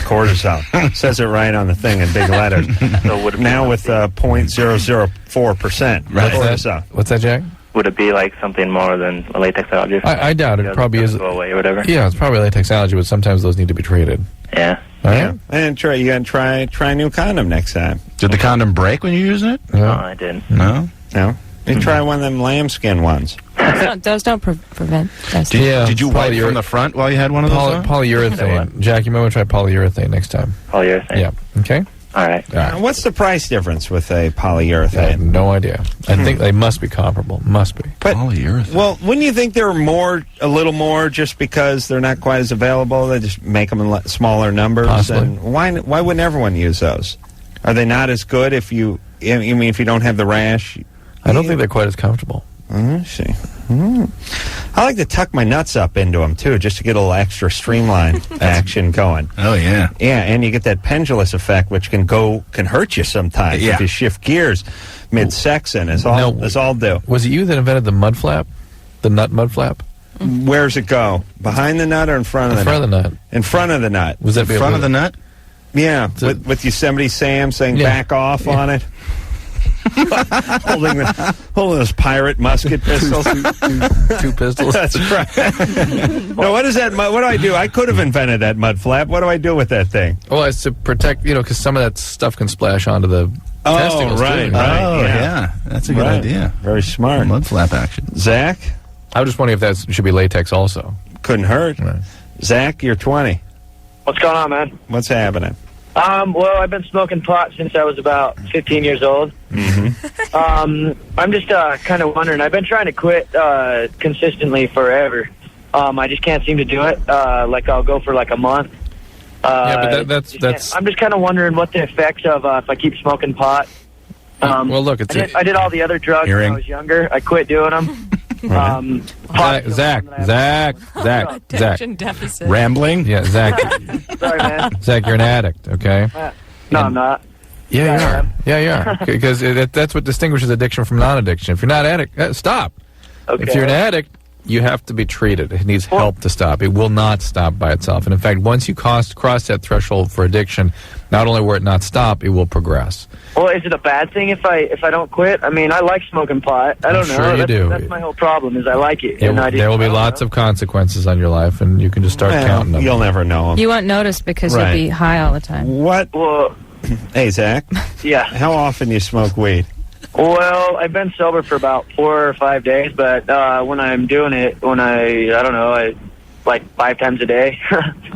cortisol. Says it right on the thing in big letters. So would it now with 0.004% cortisol. What's that, Jack? Would it be like something more than a latex allergy? I doubt it. It probably is. Go away or whatever? Yeah, it's probably a latex allergy, but sometimes those need to be treated. Yeah. All right? Yeah. And you got to try a new condom next time. Did the condom break when you were using it? No, I didn't. No? No? You try one of them lambskin ones. Those don't prevent. Did you wipe from the front while you had one of those? Polyurethane. Jack, you might want to try polyurethane next time. Polyurethane? Yeah. Okay? All right. What's the price difference with a polyurethane? I have no idea. I think they must be comparable. Must be. But, polyurethane. Well, wouldn't you think there are a little more just because they're not quite as available? They just make them in smaller numbers. Possibly. And why wouldn't everyone use those? Are they not as good if you don't have the rash? I don't think they're quite as comfortable. See. I like to tuck my nuts up into them, too, just to get a little extra streamline action going. Oh, yeah. Yeah, and you get that pendulous effect, which can hurt you sometimes if you shift gears mid-section, as all do. Was it you that invented the mud flap? The nut mud flap? Where's it go? Behind the nut or in front of the nut? In front of the nut. In front of the nut. Was that in front of the nut? Yeah, with Yosemite Sam saying back off on it. holding those pirate musket pistols. two pistols. That's right. No, what is that? What do I do? I could have invented that mud flap. What do I do with that thing? Well, it's to protect, because some of that stuff can splash onto the testicles. Right. Oh, yeah. That's a good idea. Very smart. Mud flap action. Zach? I was just wondering if that should be latex also. Couldn't hurt. Right. Zach, you're 20. What's going on, man? What's happening? Well, I've been smoking pot since I was about 15 years old. I'm just kind of wondering. I've been trying to quit consistently forever. I just can't seem to do it. Like I'll go for like a month. But that's. I'm just kind of wondering what the effects of if I keep smoking pot. Well, look, I did all the other drugs when I was younger. I quit doing them. Zach. Attention deficit. Rambling? Yeah, Zach. Sorry, man. Zach, you're an addict, okay? No, I'm not. Yeah, you are. Yeah, you are. Because that's what distinguishes addiction from non-addiction. If you're not addict, stop. Okay. If you're an addict, you have to be treated. It needs help to stop. It will not stop by itself. And in fact, once you cross that threshold for addiction, not only will it not stop, it will progress. Well, is it a bad thing if I don't quit? I mean, I like smoking pot. I don't know. Sure you do. That's my whole problem is I like it. There will be lots of consequences on your life, and you can just start counting them. You'll never know them. You won't notice because you'll be high all the time. What? Well, hey, Zach. Yeah. How often you smoke weed? Well, I've been sober for about 4 or 5 days, but when I'm doing it, I don't know, like 5 times a day,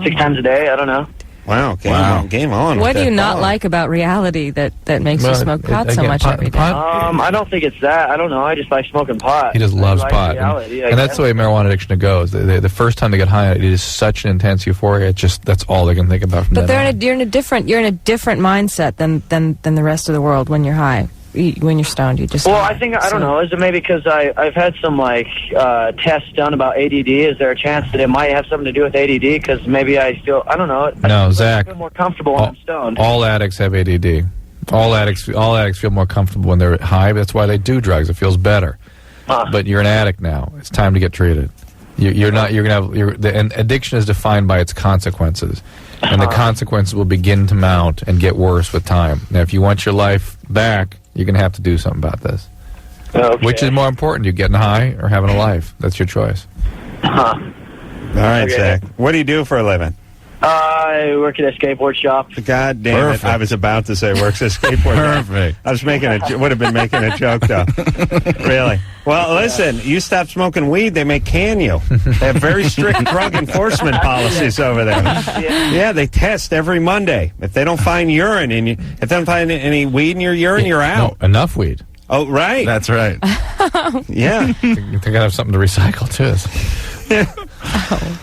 6 times a day, I don't know. Wow, game on. What do you not like about reality that makes you smoke pot so much every day? I don't think it's that. I don't know. I just like smoking pot. He just loves pot. Reality, and that's the way marijuana addiction goes. The first time they get high, it is such an intense euphoria. That's all they can think about from but then you're in a different mindset than the rest of the world when you're high. When you're stoned, you just... Well, I don't know. Is it maybe because I've had some, tests done about ADD? Is there a chance that it might have something to do with ADD? Because maybe I feel... I don't know. No, Zach. I feel more comfortable when I'm stoned. All addicts have ADD. All addicts feel more comfortable when they're high. That's why they do drugs. It feels better. But you're an addict now. It's time to get treated. You're not... You're going to have... And addiction is defined by its consequences. And the consequences will begin to mount and get worse with time. Now, if you want your life back... You're going to have to do something about this. Okay. Which is more important, you getting high or having a life? That's your choice. All right, okay. Zach. What do you do for a living? I work at a skateboard shop. God damn it. I was about to say works at a skateboard shop. Perfect. I was would have been making a joke, though. Really. Well, listen, you stop smoking weed, they may can you. They have very strict drug enforcement policies over there. Yeah, they test every Monday. If they don't find urine in you, if they don't find any weed in your urine, you're out. No, enough weed. Oh, right. That's right. Yeah. They got to have something to recycle, too. Yeah.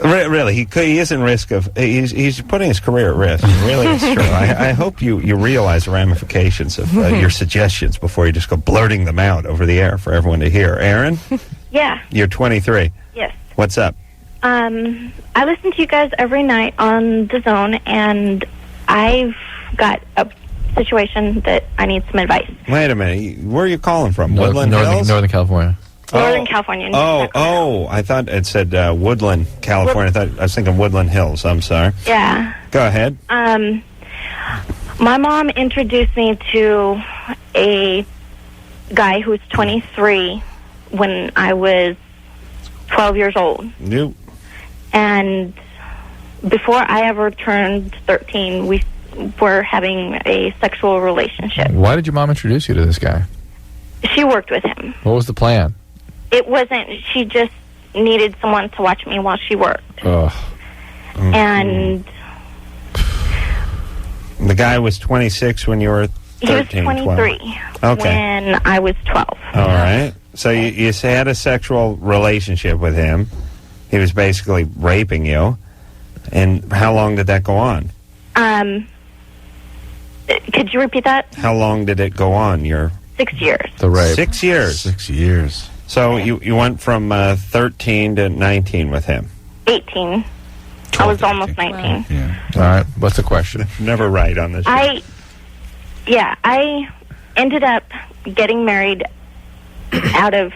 Really, he is in risk of... He's putting his career at risk. It really is true. I hope you realize the ramifications of your suggestions before you just go blurting them out over the air for everyone to hear. Aaron? Yeah. You're 23. Yes. What's up? I listen to you guys every night on The Zone, and I've got a situation that I need some advice. Wait a minute. Where are you calling from? Woodland Hills? Northern California. Northern California. I thought it said Woodland, California. I was thinking Woodland Hills. I'm sorry. Yeah. Go ahead. My mom introduced me to a guy who was 23 when I was 12 years old. Nope. And before I ever turned 13, we were having a sexual relationship. Why did your mom introduce you to this guy? She worked with him. What was the plan? It wasn't. She just needed someone to watch me while she worked. Ugh. And the guy was 26 when you were 13, he was 23 when I was 12. All right. So you had a sexual relationship with him. He was basically raping you. And how long did that go on? Could you repeat that? How long did it go on? 6 years. The rape. 6 years. 6 years. So you went from 13 to 19 with him. 18. I was almost 19. Wow. Yeah. All right. What's the question? Never right on this show. I ended up getting married out of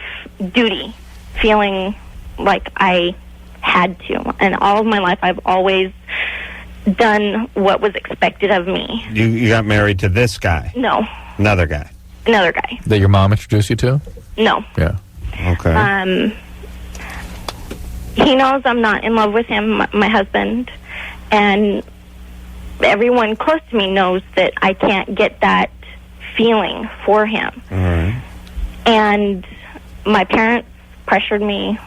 duty, feeling like I had to. And all of my life, I've always done what was expected of me. You got married to this guy? No. Another guy? Another guy. That your mom introduced you to? No. Yeah. Okay. He knows I'm not in love with him, my husband, and everyone close to me knows that I can't get that feeling for him. All right. And my parents pressured me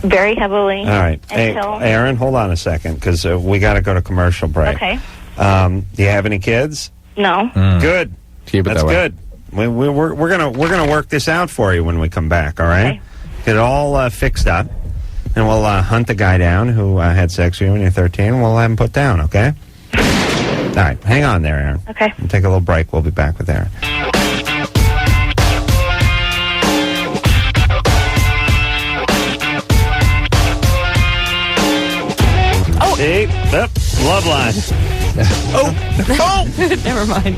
very heavily. All right. Hey, Aaron, hold on a second, because we got to go to commercial break. Okay. Do you have any kids? No. Good. Keep it That's that way. good. We're gonna work this out for you when we come back. All right. Okay. Get it all fixed up, and we'll hunt the guy down who had sex with you when you're 13. We'll have him put down. Okay. All right. Hang on there, Aaron. Okay. We'll take a little break. We'll be back with Aaron. Oh. See? Loveline. Never mind.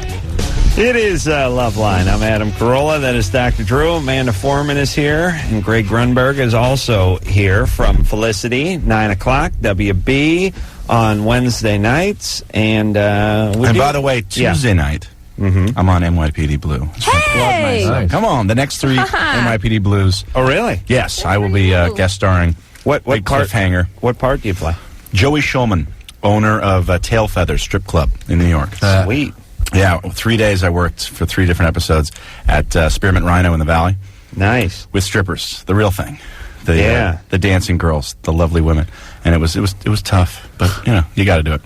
It is Loveline. I'm Adam Carolla. That is Dr. Drew. Amanda Foreman is here. And Greg Grunberg is also here from Felicity, 9 o'clock, WB, on Wednesday nights. And by the way, Tuesday night, I'm on NYPD Blue. Hey! Nice. Come on, the next 3 NYPD Blues. Oh, really? Yes, I will be guest starring. What Big part? cliffhanger. What part do you play? Joey Schulman, owner of Tail Feathers Strip Club in New York. Sweet. Yeah, 3 days I worked for 3 different episodes at Spearmint Rhino in the Valley. Nice. With strippers, the real thing. The dancing girls, the lovely women. And it was tough, but you got to do it.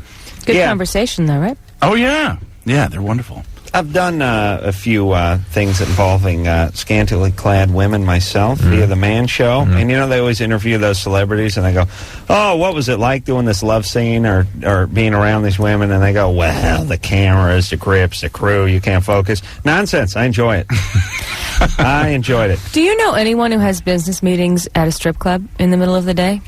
Good conversation though, right? Oh yeah. Yeah, they're wonderful. I've done a few things involving scantily clad women myself via the Man Show. And, they always interview those celebrities, and they go, oh, what was it like doing this love scene or being around these women? And they go, well, the cameras, the grips, the crew, you can't focus. Nonsense. I enjoy it. I enjoyed it. Do you know anyone who has business meetings at a strip club in the middle of the day?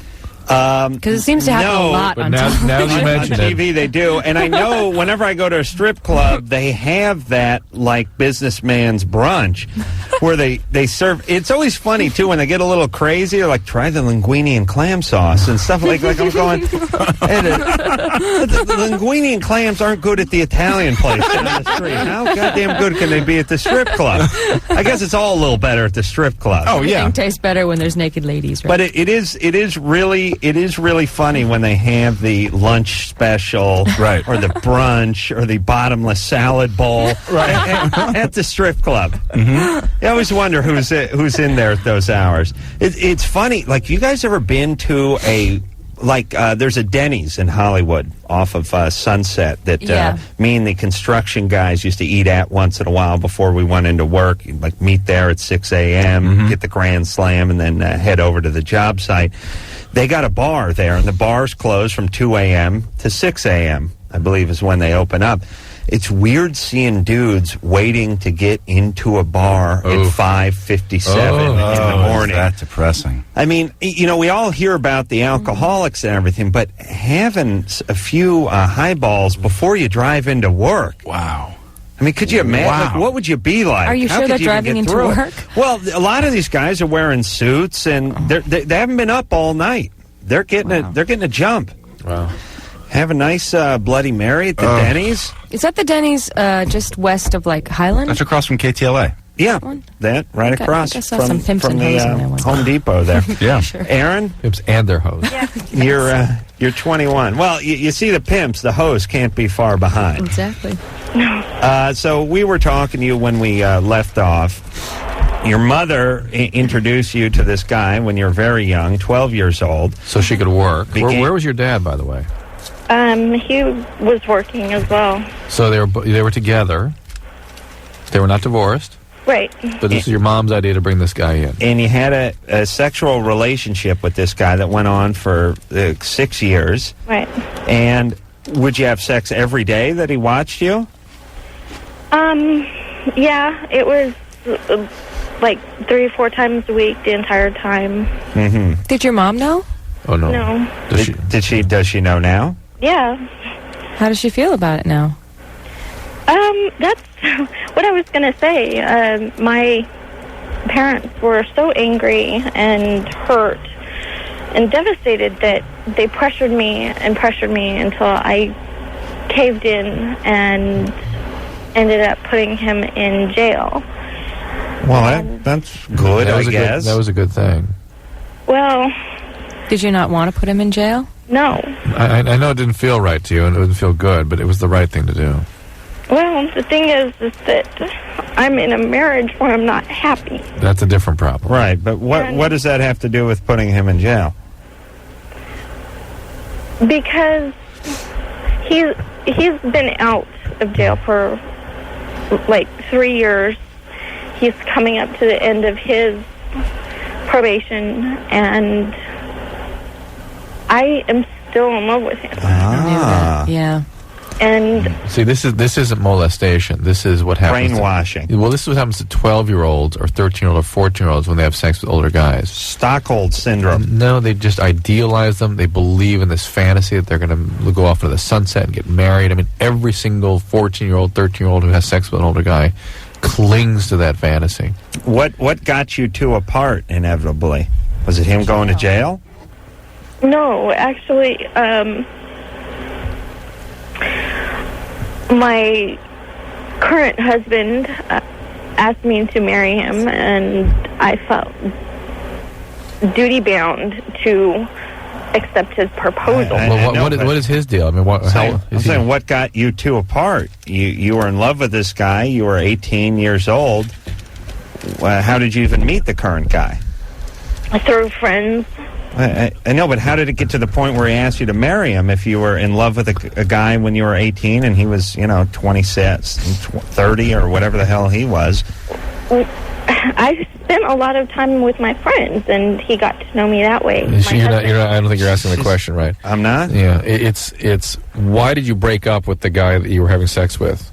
Because it seems to happen a lot on TV. They do, and I know whenever I go to a strip club, they have that like businessman's brunch, where they serve. It's always funny too when they get a little crazy. They're like, try the linguine and clam sauce and stuff like I'm going. Hey, the linguine and clams aren't good at the Italian place down the street. How goddamn good can they be at the strip club? I guess it's all a little better at the strip club. Oh yeah, everything tastes better when there's naked ladies. Right? But it is really funny when they have the lunch special, right, or the brunch, or the bottomless salad bowl, right, at the strip club. You always wonder who's in there at those hours. It's funny. Like, you guys ever been to there's a Denny's in Hollywood off of Sunset that me and the construction guys used to eat at once in a while before we went into work. Like, meet there at 6 a.m., get the Grand Slam, and then head over to the job site. They got a bar there, and the bar's closed from 2 a.m. to 6 a.m., I believe is when they open up. It's weird seeing dudes waiting to get into a bar at 5:57 in the morning. Is that depressing? I mean, we all hear about the alcoholics and everything, but having a few highballs before you drive into work. Wow. I mean, could you imagine? Like, what would you be like? Are you sure they're driving into work? Well, a lot of these guys are wearing suits, and they haven't been up all night. They're getting a jump. Wow. Have a nice Bloody Mary at the Denny's. Is that the Denny's just west of Highland? That's across from KTLA. Yeah, that right across I saw some pimps from and the hoes in there one Home Depot there. Yeah, sure. Aaron, pimps and their hoes. Yeah. You're 21. Well, you see the pimps, the hoes can't be far behind. Exactly. So we were talking to you when we left off. Your mother introduced you to this guy when you were very young, 12 years old. So she could work. Where was your dad, by the way? He was working as well. So they were together. They were not divorced. Right. But this is your mom's idea to bring this guy in. And you had a sexual relationship with this guy that went on for 6 years. Right. And would you have sex every day that he watched you? Yeah, it was like 3 or 4 times a week the entire time. Mm-hmm. Did your mom know? Oh, no. No. Does she know now? Yeah. How does she feel about it now? That's what I was going to say. My parents were so angry and hurt and devastated that they pressured me until I caved in and ended up putting him in jail. Well, that's good, I guess. That was a good thing. Well... Did you not want to put him in jail? No. I know it didn't feel right to you, and it didn't feel good, but it was the right thing to do. Well, the thing is that I'm in a marriage where I'm not happy. That's a different problem. Right, but what does that have to do with putting him in jail? Because he's been out of jail for like 3 years. He's coming up to the end of his probation, and I am still in love with him. Yeah. And see, this isn't molestation. This is what happens. Brainwashing. Well, this is what happens to 12-year-olds or 13-year-olds or 14-year-olds when they have sex with older guys. Stockholm syndrome. No, they just idealize them. They believe in this fantasy that they're going to go off into the sunset and get married. I mean, every single 14-year-old, 13-year-old who has sex with an older guy clings to that fantasy. What got you two apart, inevitably? Was it him going to jail? no, actually, my current husband asked me to marry him, and I felt duty-bound to accept his proposal. What is his deal? I mean, I'm saying, what got you two apart? You were in love with this guy. You were 18 years old. How did you even meet the current guy? Through friends. I know, but how did it get to the point where he asked you to marry him if you were in love with a guy when you were 18 and he was, 26, 30, or whatever the hell he was? I spent a lot of time with my friends, and he got to know me that way. I don't think you're asking the question right. I'm not? Yeah, it's why did you break up with the guy that you were having sex with?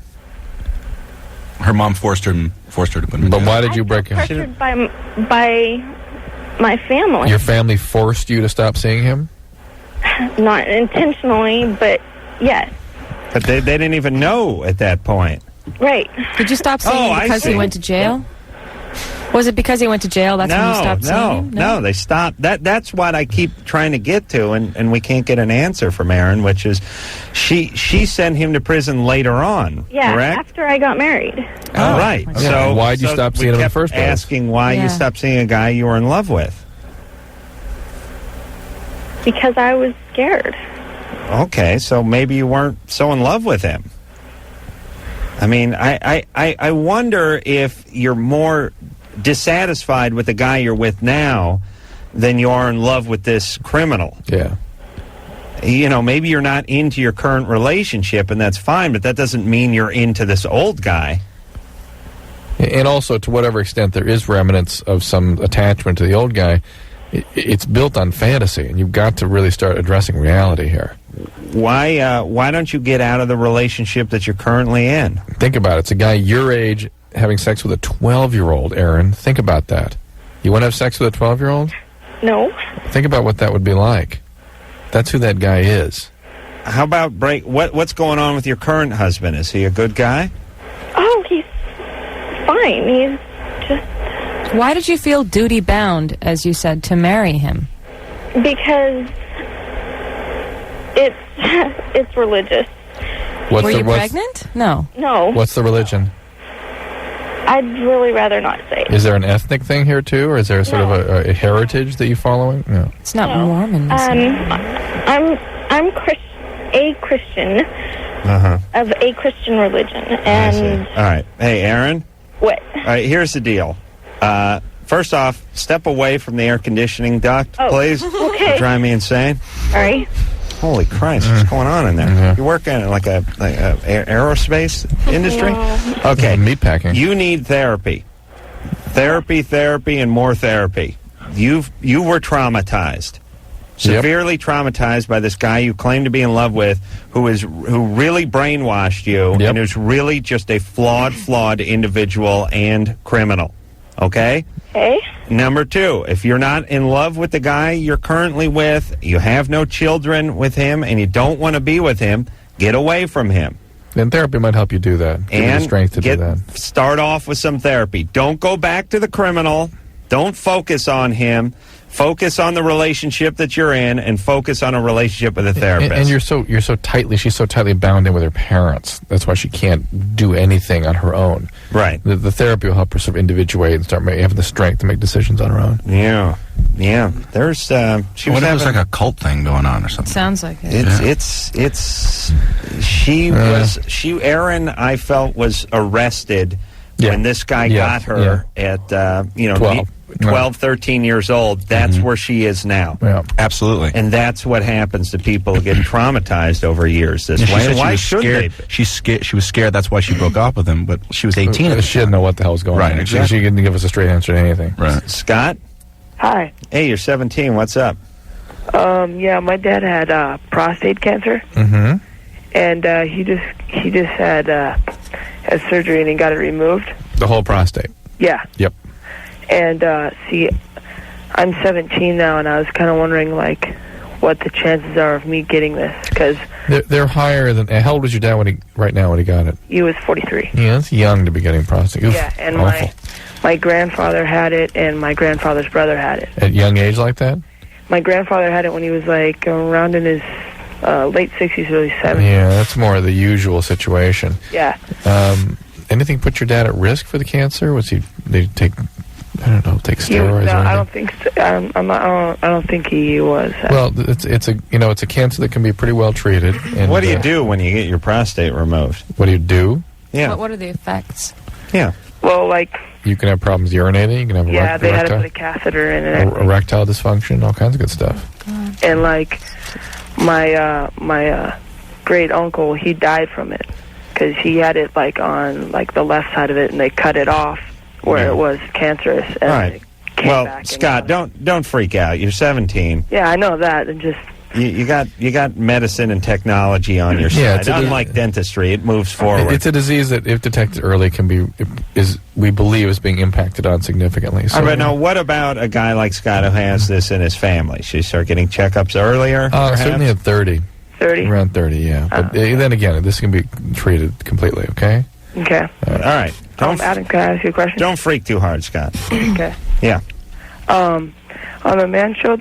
Her mom forced her to put him in But jail. why did you break up? Pressured by my family. Your family forced you to stop seeing him? Not intentionally, but yes. But they didn't even know at that point. Right. Did you stop seeing him because he went to jail? Was it because he went to jail? That's when you stopped seeing him? No, they stopped. That's what I keep trying to get to, and we can't get an answer from Erin, which is she sent him to prison later on, Yeah, correct? after I got married. Oh, right. So why'd you stop seeing him in the first place? Asking why you stopped seeing a guy you were in love with. Because I was scared. Okay, so maybe you weren't so in love with him. I mean, I wonder if you're more dissatisfied with the guy you're with now than you are in love with this criminal. Yeah. Maybe you're not into your current relationship, and that's fine, but that doesn't mean you're into this old guy. And also, to whatever extent there is remnants of some attachment to the old guy, it's built on fantasy, and you've got to really start addressing reality here. Why don't you get out of the relationship that you're currently in? Think about it. It's a guy your age having sex with a 12-year-old, Erin. Think about that. You want to have sex with a 12-year-old? No. Think about what that would be like. That's who that guy is. How about what's going on with your current husband? Is he a good guy? Oh, he's fine. He's just... Why did you feel duty-bound, as you said, to marry him? Because it's religious. Were you pregnant? No. No. What's the religion? I'd really rather not say. Is there an ethnic thing here, too, or is there sort of a heritage that you're following? No. It's not Mormon. I'm a Christian of a Christian religion. And all right. Hey, Erin? What? All right, here's the deal. First off, step away from the air conditioning duct, please. Okay. You're driving me insane. All right. Holy Christ, what's going on in there? You work in like a aerospace industry? No. Okay. Meatpacking. You need therapy. Therapy, and more therapy. You were traumatized. Severely traumatized by this guy you claim to be in love with, who really brainwashed you, and who's really just a flawed individual and criminal. Okay? Okay. Number 2, if you're not in love with the guy you're currently with, you have no children with him, and you don't want to be with him, get away from him. Then therapy might help you do that. Give you the strength to do that. Start off with some therapy. Don't go back to the criminal. Don't focus on him. Focus on the relationship that you're in, and focus on a relationship with a therapist. And she's so tightly bound in with her parents. That's why she can't do anything on her own. Right. The therapy will help her sort of individuate and start having the strength to make decisions on her own. Yeah. There's she was having like a cult thing going on or something. Sounds like it. Erin, I felt, was arrested when this guy got her at 12, 13 years old. That's where she is now. Yeah, absolutely. And that's what happens to people who get traumatized over years this way. Why should they? She was scared. That's why she broke up with him. But she was 18 at the She didn't know what the hell was going on. Right, exactly. She didn't give us a straight answer to anything. Right. Scott? Hi. Hey, you're 17. What's up? Yeah, my dad had prostate cancer, and he just had surgery and he got it removed. The whole prostate. Yeah. Yep. And see, I'm 17 now, and I was kind of wondering what the chances are of me getting this, because they're higher than. How old was your dad when he got it? He was 43. Yeah, that's young to be getting prostate. Oof, yeah, and awful. my grandfather had it, and my grandfather's brother had it. At young age like that? My grandfather had it when he was around in his late 60s, early 70s. Yeah, that's more the usual situation. Yeah. Anything put your dad at risk for the cancer? Was he? Did he take? I don't know. Take steroids? No, or I don't think. I don't think he was. Well, it's a cancer that can be pretty well treated. And, what do you do when you get your prostate removed? What do you do? Yeah. What are the effects? Yeah. Well, you can have problems urinating. You can have they had to put a catheter in and erectile dysfunction, all kinds of good stuff. God. And my great uncle, he died from it because he had it on the left side of it, and they cut it off where it was cancerous. And all right. Well, Scott, don't freak out. You're 17. Yeah, I know that, and just. You got medicine and technology on your side. Unlike dentistry, it moves forward. It's a disease that, if detected early, we believe is being impacted on significantly. So, now, what about a guy like Scott who has this in his family? Should he start getting checkups earlier? Certainly at 30. 30? Around 30, yeah. But then again, this can be treated completely, okay? Okay. All right. Adam, can I ask you a question? Don't freak too hard, Scott. Okay. Yeah. On the Man Show,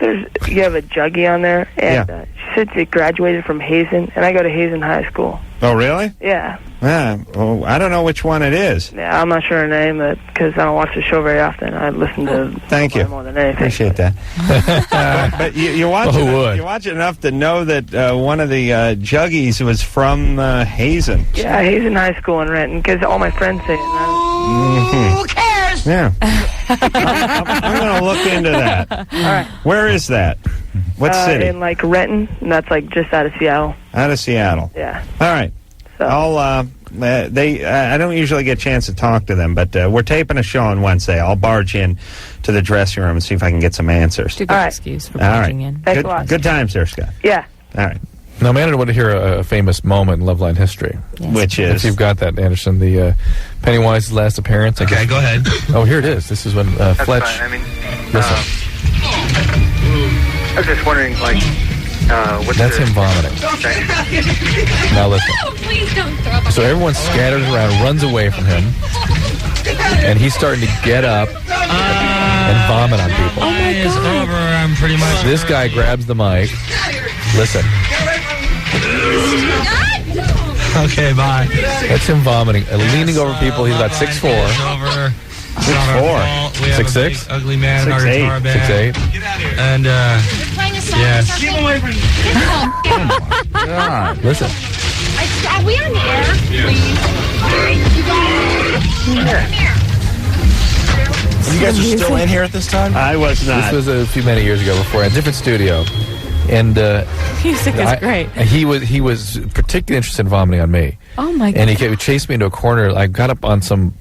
you have a juggie on there, and she said she graduated from Hazen, and I go to Hazen High School. Oh, really? Yeah. Well, I don't know which one it is. Yeah, I'm not sure her name, because I don't watch the show very often. I listen to Thank you. more than anything. Appreciate that. but you watch it enough to know that one of the juggies was from Hazen. Yeah, Hazen High School in Renton, because all my friends say it. Who cares? Yeah. I'm going to look into that. All right. Where is that? What city? In Renton, and that's just out of Seattle. Out of Seattle. Yeah. All right. So I don't usually get a chance to talk to them, but we're taping a show on Wednesday. I'll barge in to the dressing room and see if I can get some answers. Good excuse for barging in. Thanks a lot. Good times there, Scott. Yeah. All right. Now, Amanda, I want to hear a famous moment in Loveline history. Yes. Which is? If you've got that, Anderson, the Pennywise's last appearance. Okay, go ahead. Oh, here it is. This is when Fletch... Fine. I mean, listen. I was just wondering, what's That's him vomiting. Now listen. No, please don't throw up. So everyone scatters around, runs away from him, and he's starting to get up and vomit on people. Oh my God. It's over. I'm pretty much... This guy grabs the mic. Listen. Okay, bye. That's him vomiting, leaning over people. He's about 6'4". 6'4". 6'6". Ugly man in our guitar band. 6'8". And yes. Keep away from me. God. Listen. Are we on the air? Please. You guys are still in here at this time? I was not. This was a few many years ago before, a different studio. And music is great. He was particularly interested in vomiting on me. Oh my God! And he chased me into a corner. I got up on some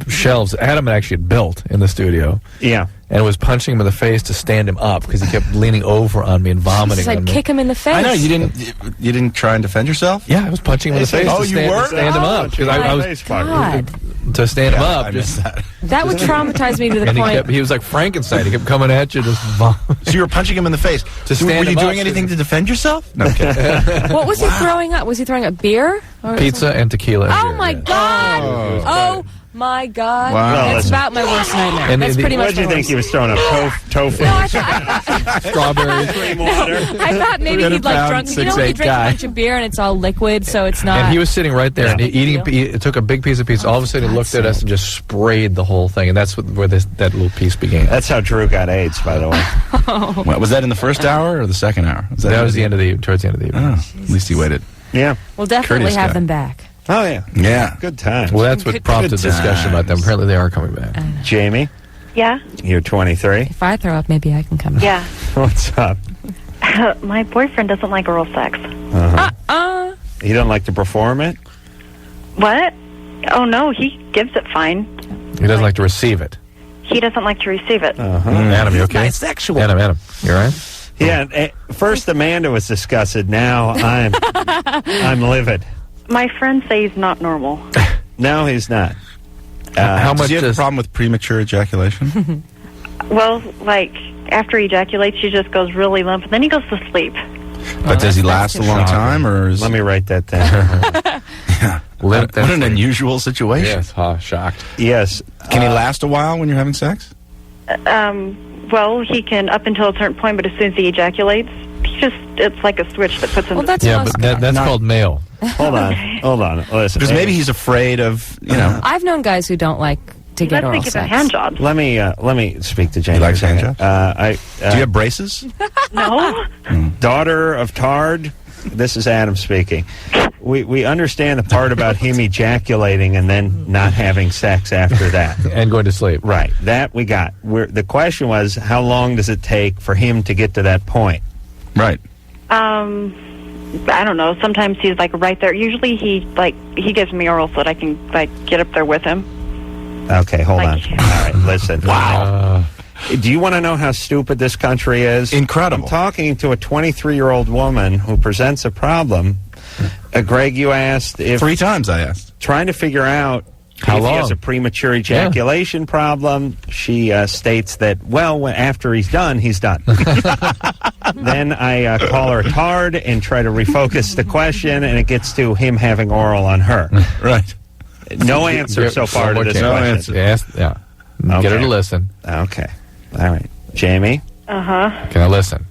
shelves Adam actually had built in the studio. Yeah. And was punching him in the face to stand him up because he kept leaning over on me and vomiting on me. Kick him in the face. I know you didn't try and defend yourself. Yeah, I was punching him in the face. Oh, to stand him up because I was. God. to stand him up. I missed that. That would traumatize me to the And point. he was like Frankenstein. He kept coming at you. So you were punching him in the face. To stand were you him doing up. anything to defend yourself? No, I'm kidding. What was he throwing up? Was he throwing up beer? Or Pizza and tequila. Oh my God! Oh my God! Wow. Well, That's listen. about my worst nightmare. And That's the- pretty much. What did you my think worst. he was throwing up? Tofu? No, I thought, Strawberries. Cream water? I thought maybe 300 he'd like pound, drunk. You know, when you 6'8" drink guy. a bunch of beer and it's all liquid, so it's not. And he was sitting right there, and he took a big piece of pizza. All of a sudden, he looked at us and just sprayed the whole thing, and that's where that little piece began. That's how Drew got AIDS, by the way. What, was that in the first hour or the second hour? That was the end of the towards the end of the evening. Oh, at least he waited. Yeah. We'll definitely Courteous have guy. them back. Oh, yeah. Yeah. Good times. Well, that's what prompted discussion about them. Apparently, they are coming back. Jamie, Yeah. you're 23. If I throw up, maybe I can come. Yeah. What's up? My boyfriend doesn't like oral sex. You don't like to perform it? What? Oh, no, he gives it fine. He doesn't like to receive it. He doesn't like to receive it. Adam, you okay? Bisexual. Adam, you all right? Yeah. First, Amanda was disgusted. Now I'm livid. My friends say he's not normal. No, he's not. How much much do you have a problem with premature ejaculation? Well, like, after he ejaculates, he just goes really limp, and then he goes to sleep. But does he last a long time, or is... Let me write that down. Yeah. What an unusual situation. Yes, shocked. Yes. Can he last a while when you're having sex? Well, he can up until a certain point, but as soon as he ejaculates, it's like a switch that puts him to sleep. Yeah, but that's called male. Hold on. Listen. Because maybe he's afraid of, I've known guys who don't like to get oral sex. hand jobs. Let me speak to Jamie. He likes hand jobs? Do you have braces? No. Daughter of Tard, this is Adam speaking. We understand the part about him ejaculating and then not having sex after that. And going to sleep. Right. That we got. The question was, how long does it take for him to get to that point? Right. I don't know. Sometimes he's like right there. Usually he gives me oral so that I can get up there with him. Okay, hold on. All right, listen. Wow. Do you want to know how stupid this country is? Incredible. I'm talking to a 23-year-old woman who presents a problem. Greg, you asked if... 3 times I asked. Trying to figure out how if long? he has a premature ejaculation problem. She states that, after he's done, he's done. Then I call her a tard and try to refocus the question, and it gets to him having oral on her. Right. No answer so far to this question. Yes, yeah. Get her to listen. Okay. All right. Jamie? Uh-huh. Can I listen?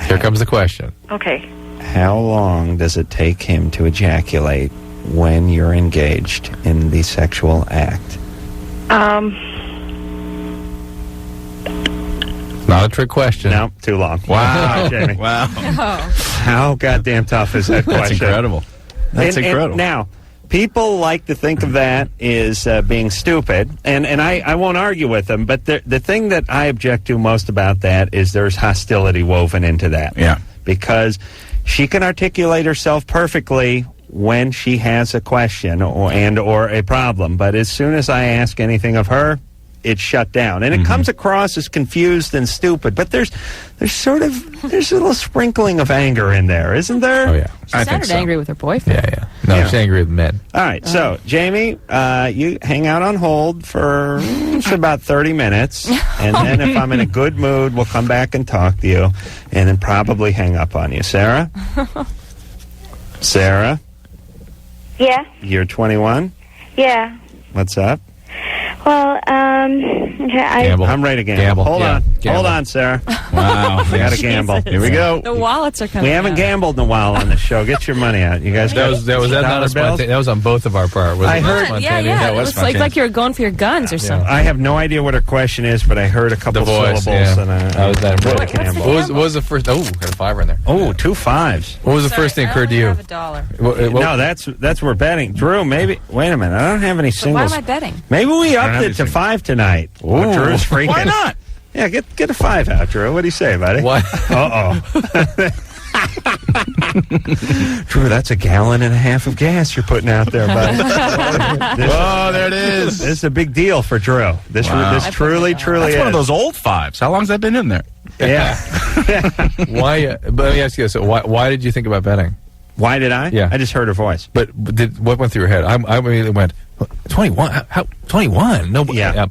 Here comes the question. Okay. How long does it take him to ejaculate when you're engaged in the sexual act? Not a trick question. No, too long. Wow. Jamie. Wow. How goddamn tough is that question? That's incredible. That's incredible. Now, people like to think of that as being stupid, and I won't argue with them, but the thing that I object to most about that is there's hostility woven into that. Yeah. Because she can articulate herself perfectly when she has a question or a problem, but as soon as I ask anything of her, it's shut down, and it comes across as confused and stupid. But there's a little sprinkling of anger in there, isn't there? Oh yeah, She sounded angry with her boyfriend. Yeah. No, she's angry with men. All right, so Jamie, you hang out on hold for about 30 minutes, and then if I'm in a good mood, we'll come back and talk to you, and then probably hang up on you. Sarah? Sarah? Yeah. You're 21? Yeah. What's up? Well, okay, I'm ready to gamble. Hold on. Gamble. Hold on, Sarah. Wow. We got to gamble. Here we go. The wallets are coming We haven't out. gambled in a while on the show. Get your money out. You guys That was not a dollar bills? spontaneous. That was on both of our part. I heard- Yeah. It was like you were going for your guns or something. I have no idea what her question is, but I heard a couple The voice, syllables, yeah. and I was that really impressed. gambled. What was the first? Oh, got a 5 in there. Oh, 2 5s. What was the first thing that occurred to you? No, that's we're betting. Drew, maybe. Wait a minute. I don't have any So why singles. am I betting? Maybe we I don't upped have it to any 5 tonight. Ooh. Drew's freaking. Why not? Yeah, get a 5 out, Drew. What do you say, buddy? What? Drew, that's a gallon and a half of gas you're putting out there, buddy. Oh, there it is. This is a big deal for Drew. This truly That's is. one of those old 5s. How long's that been in there? Yeah. Why? But let me ask you this: why did you think about betting? Why did I? Yeah. I just heard her voice. But what went through your head? I immediately went, 21? How 21? No. Yeah.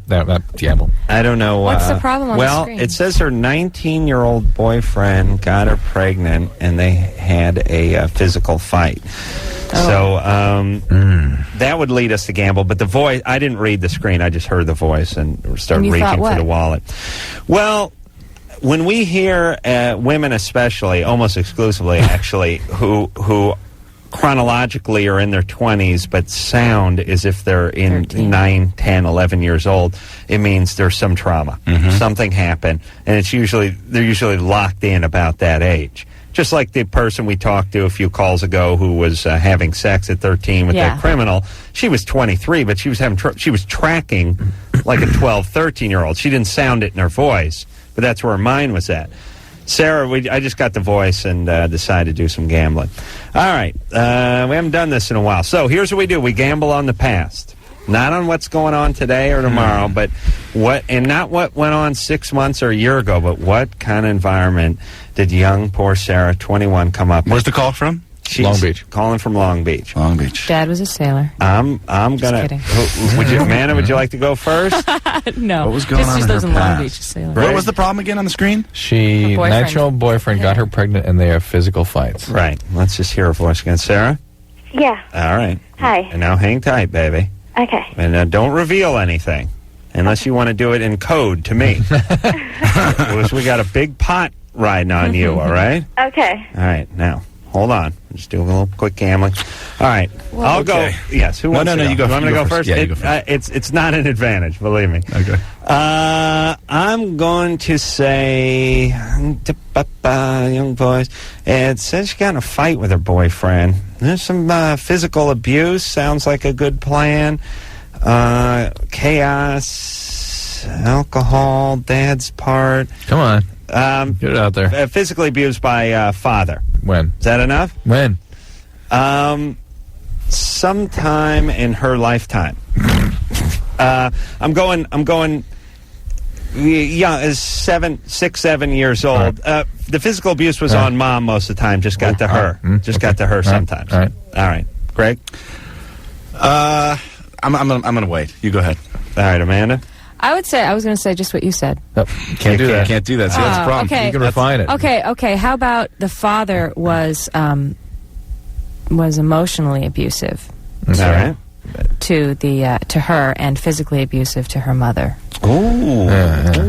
Gamble. I don't know. What's the problem on the well, screen? it says her 19-year-old boyfriend got her pregnant, and they had a physical fight. So that would lead us to gamble. But the voice, I didn't read the screen. I just heard the voice and started And you reaching thought for what? the wallet. Well, when we hear women especially, almost exclusively actually, who chronologically are in their 20s but sound as if they're in 9, 10, 11 years old, it means there's some trauma. Something happened, and they're usually locked in about that age. Just like the person we talked to a few calls ago who was having sex at 13 with that criminal. She was 23, but she was she was tracking like a 12, 13-year-old. She didn't sound it in her voice, but that's where her mind was at. Sarah, I just got the voice and decided to do some gambling. All right. We haven't done this in a while. So here's what we do. We gamble on the past. Not on what's going on today or tomorrow, but not what went on 6 months or a year ago, but what kind of environment did young, poor Sarah, 21, come up with? Where's the call from? She's Long Beach. Calling from Long Beach. Long Beach. Dad was a sailor. I'm gonna. kidding. Amanda, would you like to go first? No. What was going on Just in lives her in Long past? Beach, a sailor. What was the problem again on the screen? She, Her boyfriend. 19-year-old boyfriend, got her pregnant, and they have physical fights. Right. Let's just hear her voice again. Sarah? Yeah. All right. Hi. And now hang tight, baby. Okay. And don't reveal anything unless you want to do it in code to me. Because we got a big pot riding on you, all right? Okay. All right. Now, hold on. Just do a little quick gambling. All right. I'll go. Yes. Who wants to go? You go. You want me to go first? Yeah, you go first. It's not an advantage, believe me. Okay. I'm going to say, young boys. It says she got in a fight with her boyfriend. There's some physical abuse. Sounds like a good plan. Chaos, alcohol, dad's part. Come on. Get it out there. Physically abused by father. When? Is that enough? When? Sometime in her lifetime. I'm going. Yeah, is 7 years old. Right. The physical abuse was on mom most of the time. Just got to her. Got to her sometimes. All right. Greg. I'm gonna wait. You go ahead. All right, Amanda. I was going to say just what you said. Oh, can't do that. Can't do that. See, that's the problem. Okay. You can refine it. Okay. How about the father was emotionally abusive All right. to her and physically abusive to her mother. Ooh,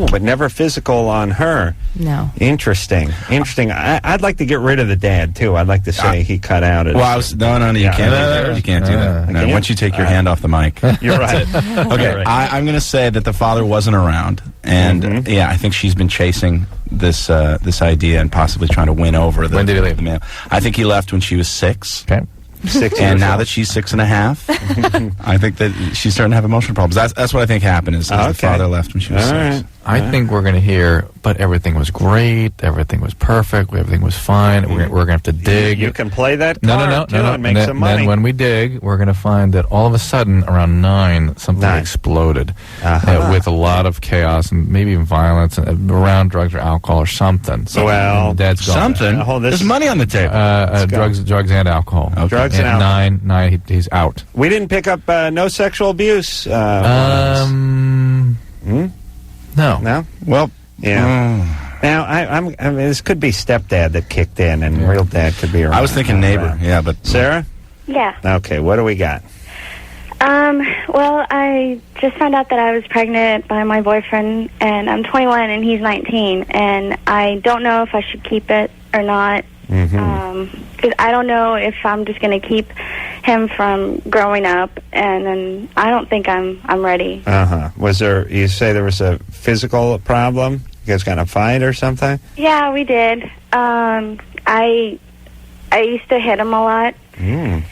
but never physical on her. No. Interesting. I'd like to get rid of the dad too. I'd like to say he cut out. Well, no, you can't do that. You can't do that. No, once you take your hand off the mic. You're right. Okay, Right. I'm going to say that the father wasn't around, and yeah, I think she's been chasing this idea and possibly trying to win over the. When did he leave? The man. I think he left when she was 6. Okay. 6 and years now old. that she's 6.5, I think that she's starting to have emotional problems. That's what I think happened. Is the father left when she was 6. Right. I think we're going to hear, but everything was great, everything was perfect, everything was fine. We're going to have to dig. You can play that No, card too and make some money. Then when we dig, we're going to find that all of a sudden, around 9, something exploded with a lot of chaos and maybe even violence around drugs or alcohol or something. So Dad's gone. Something. There's money on the table. Drugs and alcohol. Okay. Drugs and At alcohol. 9, he's out. We didn't pick up no sexual abuse. No. No? Well, yeah. Now, I mean, this could be stepdad that kicked in, and real dad could be around. I was thinking neighbor. Yeah, but Sarah? Yeah. Okay, what do we got? Well, I just found out that I was pregnant by my boyfriend, and I'm 21 and he's 19, and I don't know if I should keep it or not. Because I don't know if I'm just going to keep him from growing up, and then I don't think I'm ready. Was there? You say there was a physical problem? You guys got in a fight or something? Yeah, we did. I used to hit him a lot. I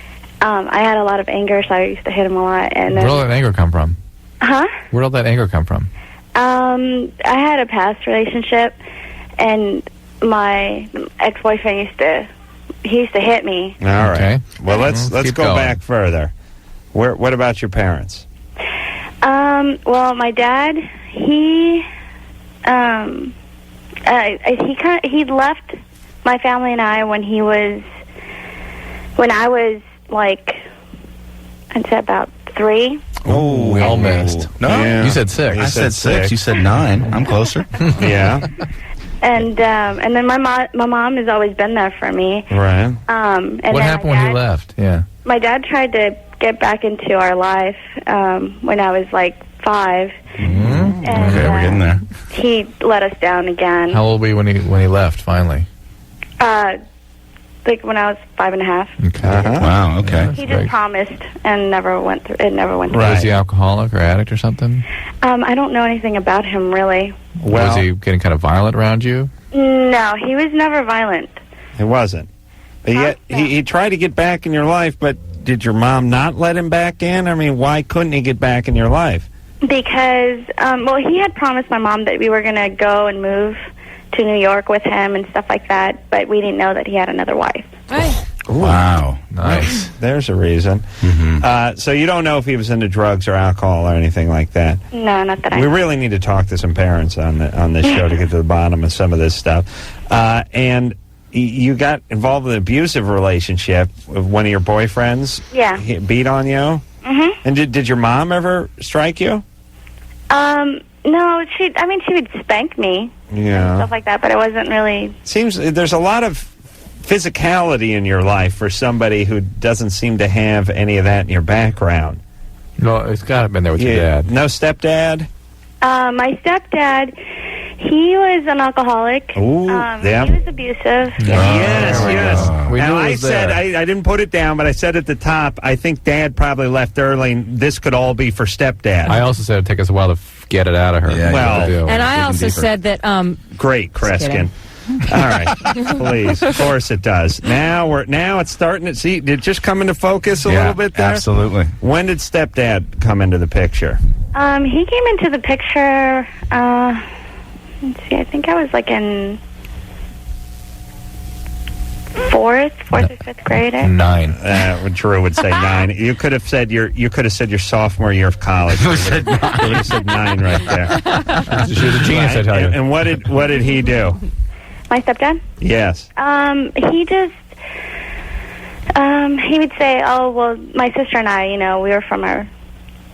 had a lot of anger, so I used to hit him a lot. And then, Where did that anger come from? Huh? Where did that anger come from? I had a past relationship, and my ex-boyfriend used to hit me. All right. Okay. Well, let's Keep go going. back further. What about your parents? Well, my dad, he left my family and I when I was like, I'd say about 3. Oh, we all missed. No, Yeah. you said 6. I said 6. You said 9. I'm closer. Yeah. And then my mom has always been there for me. Right. And What then happened when he left? Yeah. My dad tried to get back into our life when I was like 5. Mm-hmm. And, Okay, we're getting there. He let us down again. How old were you when he left finally? Like when I was 5.5. Okay. Wow. Okay. He just promised and never went through. It never went through. Was he alcoholic or addict or something? I don't know anything about him really. Was he getting kind of violent around you? No, he was never violent. It wasn't. But yet, he tried to get back in your life, but did your mom not let him back in? I mean, why couldn't he get back in your life? Because, he had promised my mom that we were going to go and move to New York with him and stuff like that, but we didn't know that he had another wife. Wow. Nice. There's a reason. Mm-hmm. So you don't know if he was into drugs or alcohol or anything like that? No, not that I We know. really need to talk to some parents on this show to get to the bottom of some of this stuff. And you got involved in an abusive relationship with one of your boyfriends. Yeah. He beat on you? Mm-hmm. And did your mom ever strike you? No, she would spank me. Yeah. Stuff like that, but it wasn't really... Seems there's a lot of physicality in your life for somebody who doesn't seem to have any of that in your background. No, it's got to have been there with your dad. No stepdad? My stepdad, he was an alcoholic. Ooh, yeah. He was abusive. Yes. We Now, knew it I was said, there. I didn't put it down, but I said at the top, I think Dad probably left early, and this could all be for stepdad. I also said it'd take us a while to get it out of her. Yeah, Well, And I also said that Great, Kreskin. All right, please. Of course it does. Now it's starting to see. Did it just come into focus a little bit there? Absolutely. When did stepdad come into the picture? He came into the picture, let's see, I think I was like in fourth or fifth grade. 9. Drew would say 9. You could have said your sophomore year of college. You would have said 9 right there. She was a genius, I tell you. And what did he do? My stepdad? Yes. He just, he would say, oh, well, my sister and I, we were from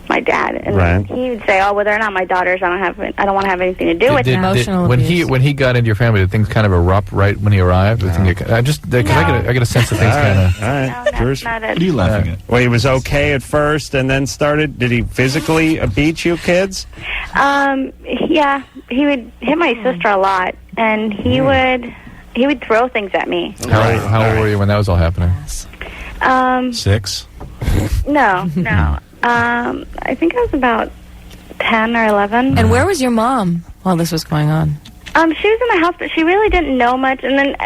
my dad, and Right. he would say, oh, well, they're not my daughters. I don't want to have anything to do with them. When he got into your family, did things kind of erupt right when he arrived? I get a sense that things kind of. All right. Drew's- Not What are you laughing at? Well, he was okay at first, and then started. Did he physically beat you, kids? Yeah, he would hit my sister a lot, and he would throw things at me. How old were you when that was all happening? 6. No. I think I was about 10 or 11. And where was your mom while this was going on? She was in the house, but she really didn't know much. And then,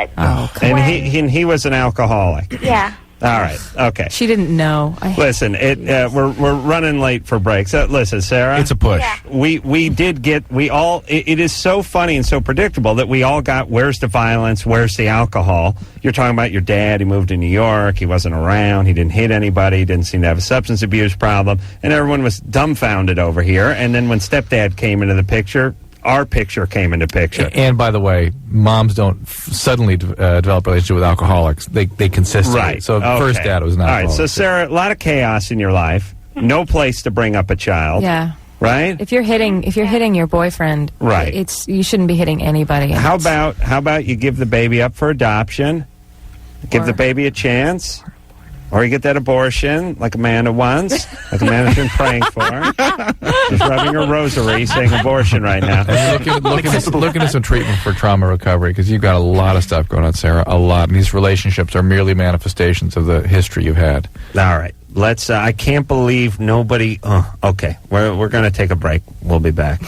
And he was an alcoholic. yeah. All right. Okay. She didn't know. Listen, we're running late for breaks. Listen, Sarah, It's a push. Yeah. It is so funny and so predictable that we all got, where's the violence, where's the alcohol? You're talking about your dad. He moved to New York. He wasn't around. He didn't hit anybody. He didn't seem to have a substance abuse problem. And everyone was dumbfounded over here. And then when stepdad came into the picture, our picture came into picture. And by the way, moms don't suddenly develop a relationship with alcoholics. They consistently. Right. So Okay. first dad was an All alcoholic. right. So Sarah, a lot of chaos in your life. No place to bring up a child. Yeah. Right? If you're hitting your boyfriend, Right. You shouldn't be hitting anybody. And How about you give the baby up for adoption, give the baby a chance, or you get that abortion like Amanda wants, like Amanda's been praying for. She's rubbing her rosary saying abortion right now. And looking at some treatment for trauma recovery, because you've got a lot of stuff going on, Sarah. A lot. And these relationships are merely manifestations of the history you've had. All right. Let's. I can't believe nobody. Okay. We're going to take a break. We'll be back.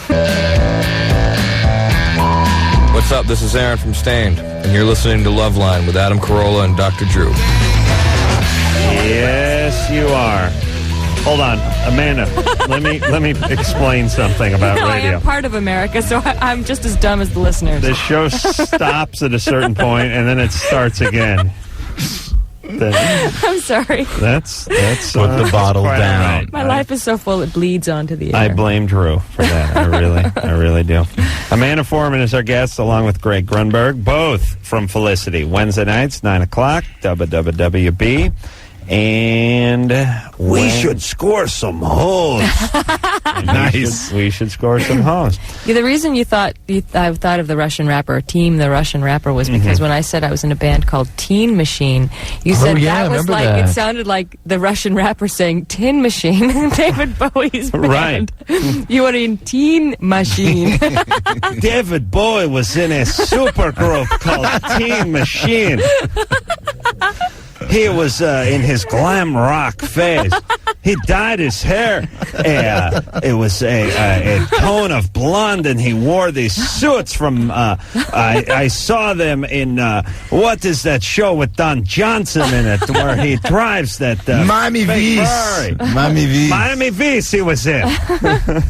What's up? This is Aaron from Stained, and you're listening to Loveline with Adam Carolla and Dr. Drew. Yes, you are. Hold on, Amanda. let me explain something about I radio. am part of America, so I'm just as dumb as the listeners. The show stops at a certain point, and then it starts again. I'm sorry. That's Put the bottle quite down. all right. My life is so full it bleeds onto the air. I blame Drew for that. I really do. Amanda Foreman is our guest, along with Greg Grunberg, both from Felicity. Wednesday nights, 9 o'clock, WWWB. And we should score some hoes. Nice. We should score some hoes. Yeah, the reason I thought of the Russian rapper, Team the Russian Rapper, was because when I said I was in a band called Teen Machine, you said that was like, it sounded like the Russian rapper saying Tin Machine, David Bowie's band. Right. You were in Teen Machine. David Bowie was in a super group called Teen Machine. He was in his glam rock phase. He dyed his hair. It was a tone of blonde, and he wore these suits from... I saw them in... what is that show with Don Johnson in it, where he drives that... Miami Vice. Miami Vice. Miami Vice he was in.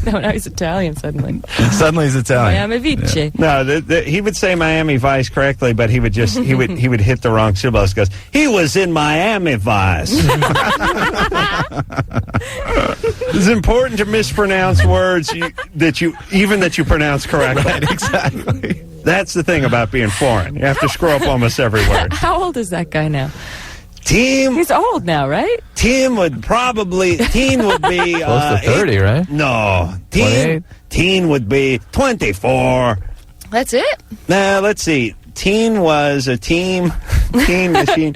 No, now he's Italian suddenly. Suddenly he's Italian. Miami Vice. Yeah. No, he would say Miami Vice correctly, but he would just he would hit the wrong syllables. Goes, he was in Miami Vice. It's important to mispronounce words that you pronounce correctly. Right, exactly. That's the thing about being foreign. You have to screw up almost every word. How old is that guy now? He's old now, right? Teen would be close to 30, right? No, teen would be 24. That's it. Now let's see. Teen was a teen machine.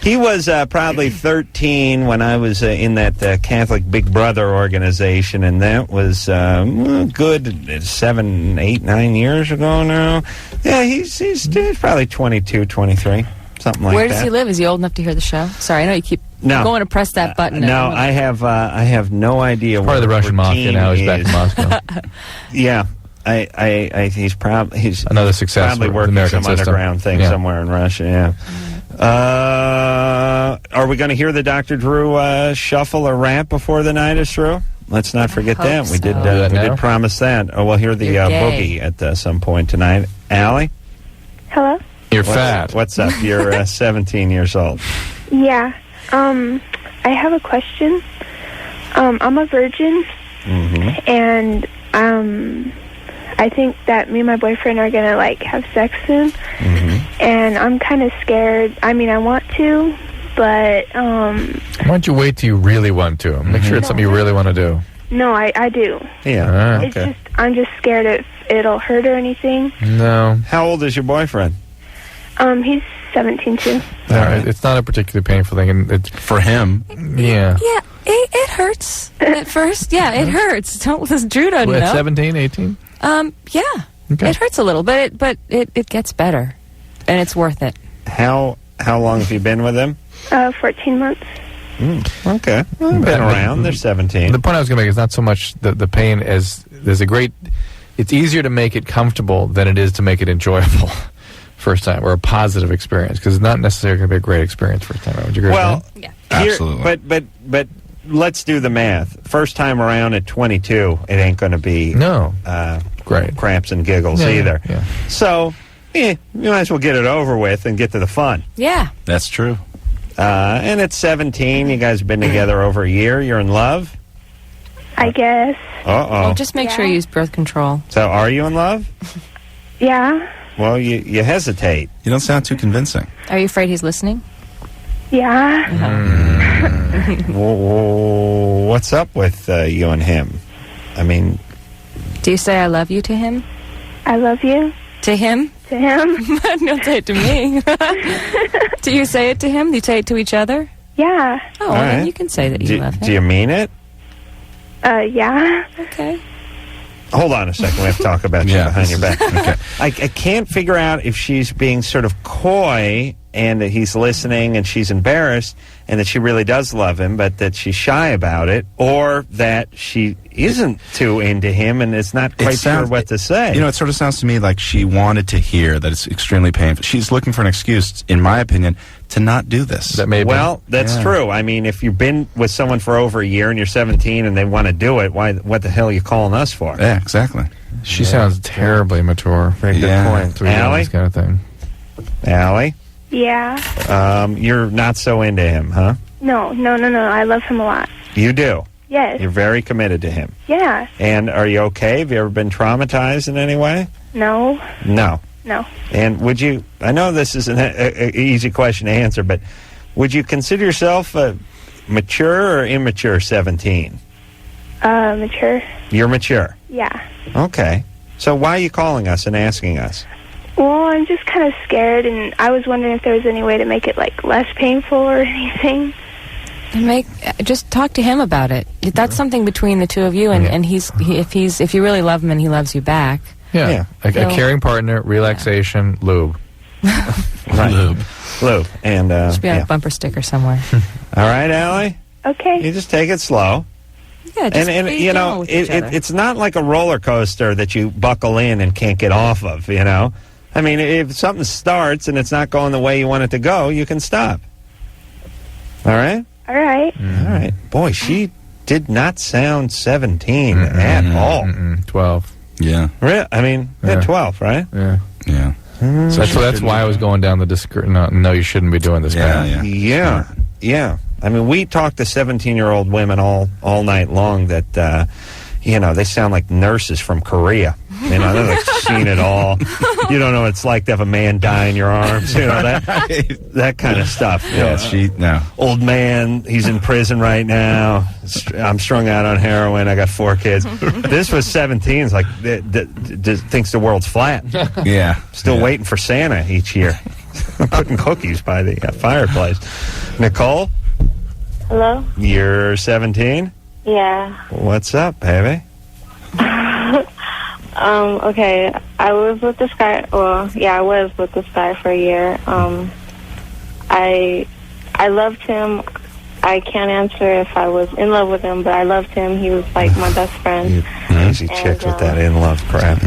He was probably 13 when I was in that Catholic Big Brother organization, and that was good 7, 8, 9 years ago now. Yeah, he's probably 22, 23, something like that. Where does he live? Is he old enough to hear the show? Sorry, I know you keep going to press that button. No, I have no idea. Part of the Russian mafia now. He's back in Moscow. Yeah. He's another success. Probably working some underground thing somewhere in Russia. Yeah. Are we going to hear the Dr. Drew shuffle or rap before the night is through? Let's not forget that. So. We did promise that. Oh, we'll hear the boogie at some point tonight. Allie? Hello? You're fat. What's up? You're 17 years old. Yeah. I have a question. I'm a virgin, and I think that me and my boyfriend are gonna have sex soon, and I'm kind of scared. I mean, I want to, but why don't you wait till you really want to? Make sure it's something you really want to do. No, I do. Yeah. It's just I'm just scared if it'll hurt or anything. No. How old is your boyfriend? He's 17 too. All right. It's not a particularly painful thing, and it's for him. Yeah. Yeah, it hurts at first. Yeah, it hurts. Drew doesn't know. At 17, 18? Yeah. Okay. It hurts a little, but it gets better, and it's worth it. How long have you been with him? 14 months. Okay. Well, been around. They're 17. The point I was going to make is not so much the pain as there's it's easier to make it comfortable than it is to make it enjoyable first time, or a positive experience, because it's not necessarily going to be a great experience first time. Would you agree with that? Yeah. Absolutely. But let's do the math. First time around at 22, it ain't going to be great cramps and giggles either. Yeah. So, you might as well get it over with and get to the fun. Yeah. That's true. And at 17, you guys have been together over a year. You're in love? I guess. Uh-oh. Well, just make sure you use birth control. So, are you in love? Yeah. Well, you hesitate. You don't sound too convincing. Are you afraid he's listening? Yeah. What's up with you and him? I mean... Do you say I love you to him? I love you. To him? To him. Don't say it to me. Do you say it to him? Do you say it to each other? Yeah. Oh, well, then you can say that you love him. Do you mean it? Yeah. Okay. Hold on a second. We have to talk about you behind your back. Okay. I can't figure out if she's being sort of coy and that he's listening and she's embarrassed and that she really does love him, but that she's shy about it, or that she isn't too into him and is not quite sure what to say. You know, it sort of sounds to me like she wanted to hear that it's extremely painful. She's looking for an excuse, in my opinion, to not do this. That's true. I mean, if you've been with someone for over a year and you're 17 and they want to do it, what the hell are you calling us for? Yeah, exactly. She sounds terribly mature. Very good point. Allie? This kind of thing. Allie? Yeah. You're not so into him, huh? No. I love him a lot. You do? Yes. You're very committed to him. Yeah. And are you okay? Have you ever been traumatized in any way? No. No. No. And would you, I know this is an easy question to answer, but Would you consider yourself mature or immature 17? Mature. You're mature? Yeah. Okay. So why are you calling us and asking us? Well, I'm just kind of scared, and I was wondering if there was any way to make it, like, less painful or anything. Just talk to him about it. That's something between the two of you, and if you really love him and he loves you back. Yeah. A caring partner, relaxation, lube. Right. Lube. And, should be on a bumper sticker somewhere. All right, Allie? Okay. You just take it slow. Yeah, just and you know, it's not like a roller coaster that you buckle in and can't get off of, you know? I mean, if something starts and it's not going the way you want it to go, you can stop. All right? All right. All right. Boy, she did not sound 17 at all. 12. Yeah. Really? I mean, 12, right? Yeah. Yeah. So that's why I was going down the no, you shouldn't be doing this. Yeah. I mean, we talk to 17-year-old women all night long that, they sound like nurses from Korea. You know, they're like seen it all. You don't know what it's like to have a man die in your arms. You know, that kind of stuff. No. Old man, he's in prison right now. I'm strung out on heroin. I got 4 kids. This was 17. It's like, thinks the world's flat. Yeah. Still waiting for Santa each year. Putting cookies by the fireplace. Nicole? Hello? You're 17? Yeah. What's up, baby? Okay. I was with this guy. Well, yeah, I was with this guy for a year. I loved him. I can't answer if I was in love with him, but I loved him. He was like my best friend. Easy chicks with that in love crap.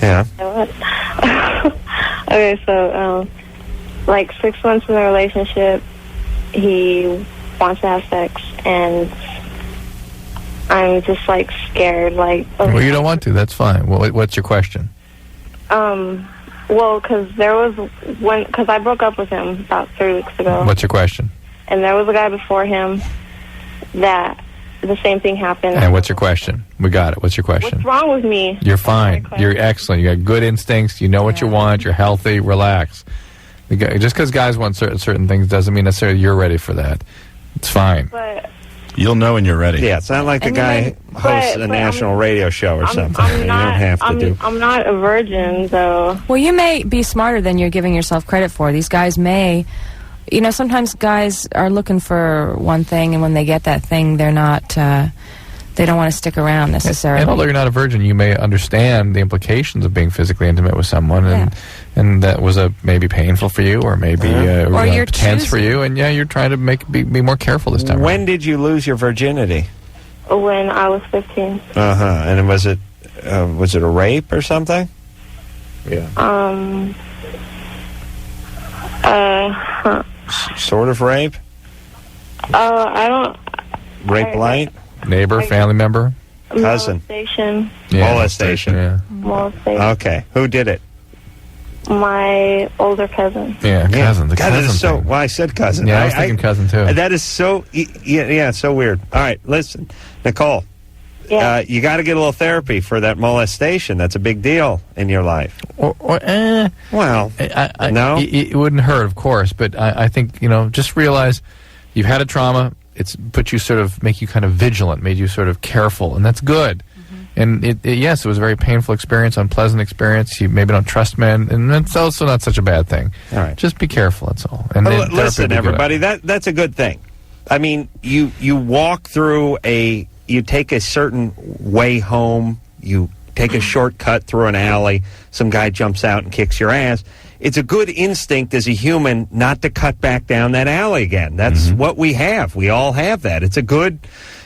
Yeah. Okay, so like 6 months in the relationship, he wants to have sex, and I'm just like scared. Like, okay. Well, you don't want to. That's fine. What's your question? Well, because I broke up with him about 3 weeks ago. What's your question? And there was a guy before him that the same thing happened. And what's your question? We got it. What's your question? What's wrong with me? You're fine. You're excellent. You got good instincts. You know what you want. You're healthy. Relax. Just because guys want certain things doesn't mean necessarily you're ready for that. It's fine. But you'll know when you're ready. Yeah, it's not like the guy hosts a national radio show or something. You don't have to do. I'm not a virgin, though. Well, you may be smarter than you're giving yourself credit for. These guys may, sometimes guys are looking for one thing, and when they get that thing, they're not. They don't want to stick around necessarily. And although you're not a virgin, you may understand the implications of being physically intimate with someone, and that was maybe painful for you, or maybe or you're tense for you, and you're trying to be more careful this time. When did you lose your virginity? When I was 15. And was it a rape or something? Yeah. Sort of rape. I don't. Rape light. Neighbor, family member, cousin, molestation. Molestation. Yeah. Molestation. Okay, who did it? My older cousin. Yeah, cousin. The cousin is so. thing. Well, I said cousin. Yeah, I was thinking cousin too. That is so. Yeah, so weird. All right, listen, Nicole. Yeah. You got to get a little therapy for that molestation. That's a big deal in your life. Well, no, it wouldn't hurt, of course, but I think just realize you've had a trauma. It's make you kind of vigilant, made you sort of careful, and that's good. And yes, it was a very painful experience, unpleasant experience. You maybe don't trust men, and that's also not such a bad thing. All right, just be careful. That's all. And listen, everybody, that's a good thing. I mean, you walk through you take a certain way home. You take a shortcut through an alley. Some guy jumps out and kicks your ass. It's a good instinct as a human not to cut back down that alley again. That's what we have. We all have that. It's a good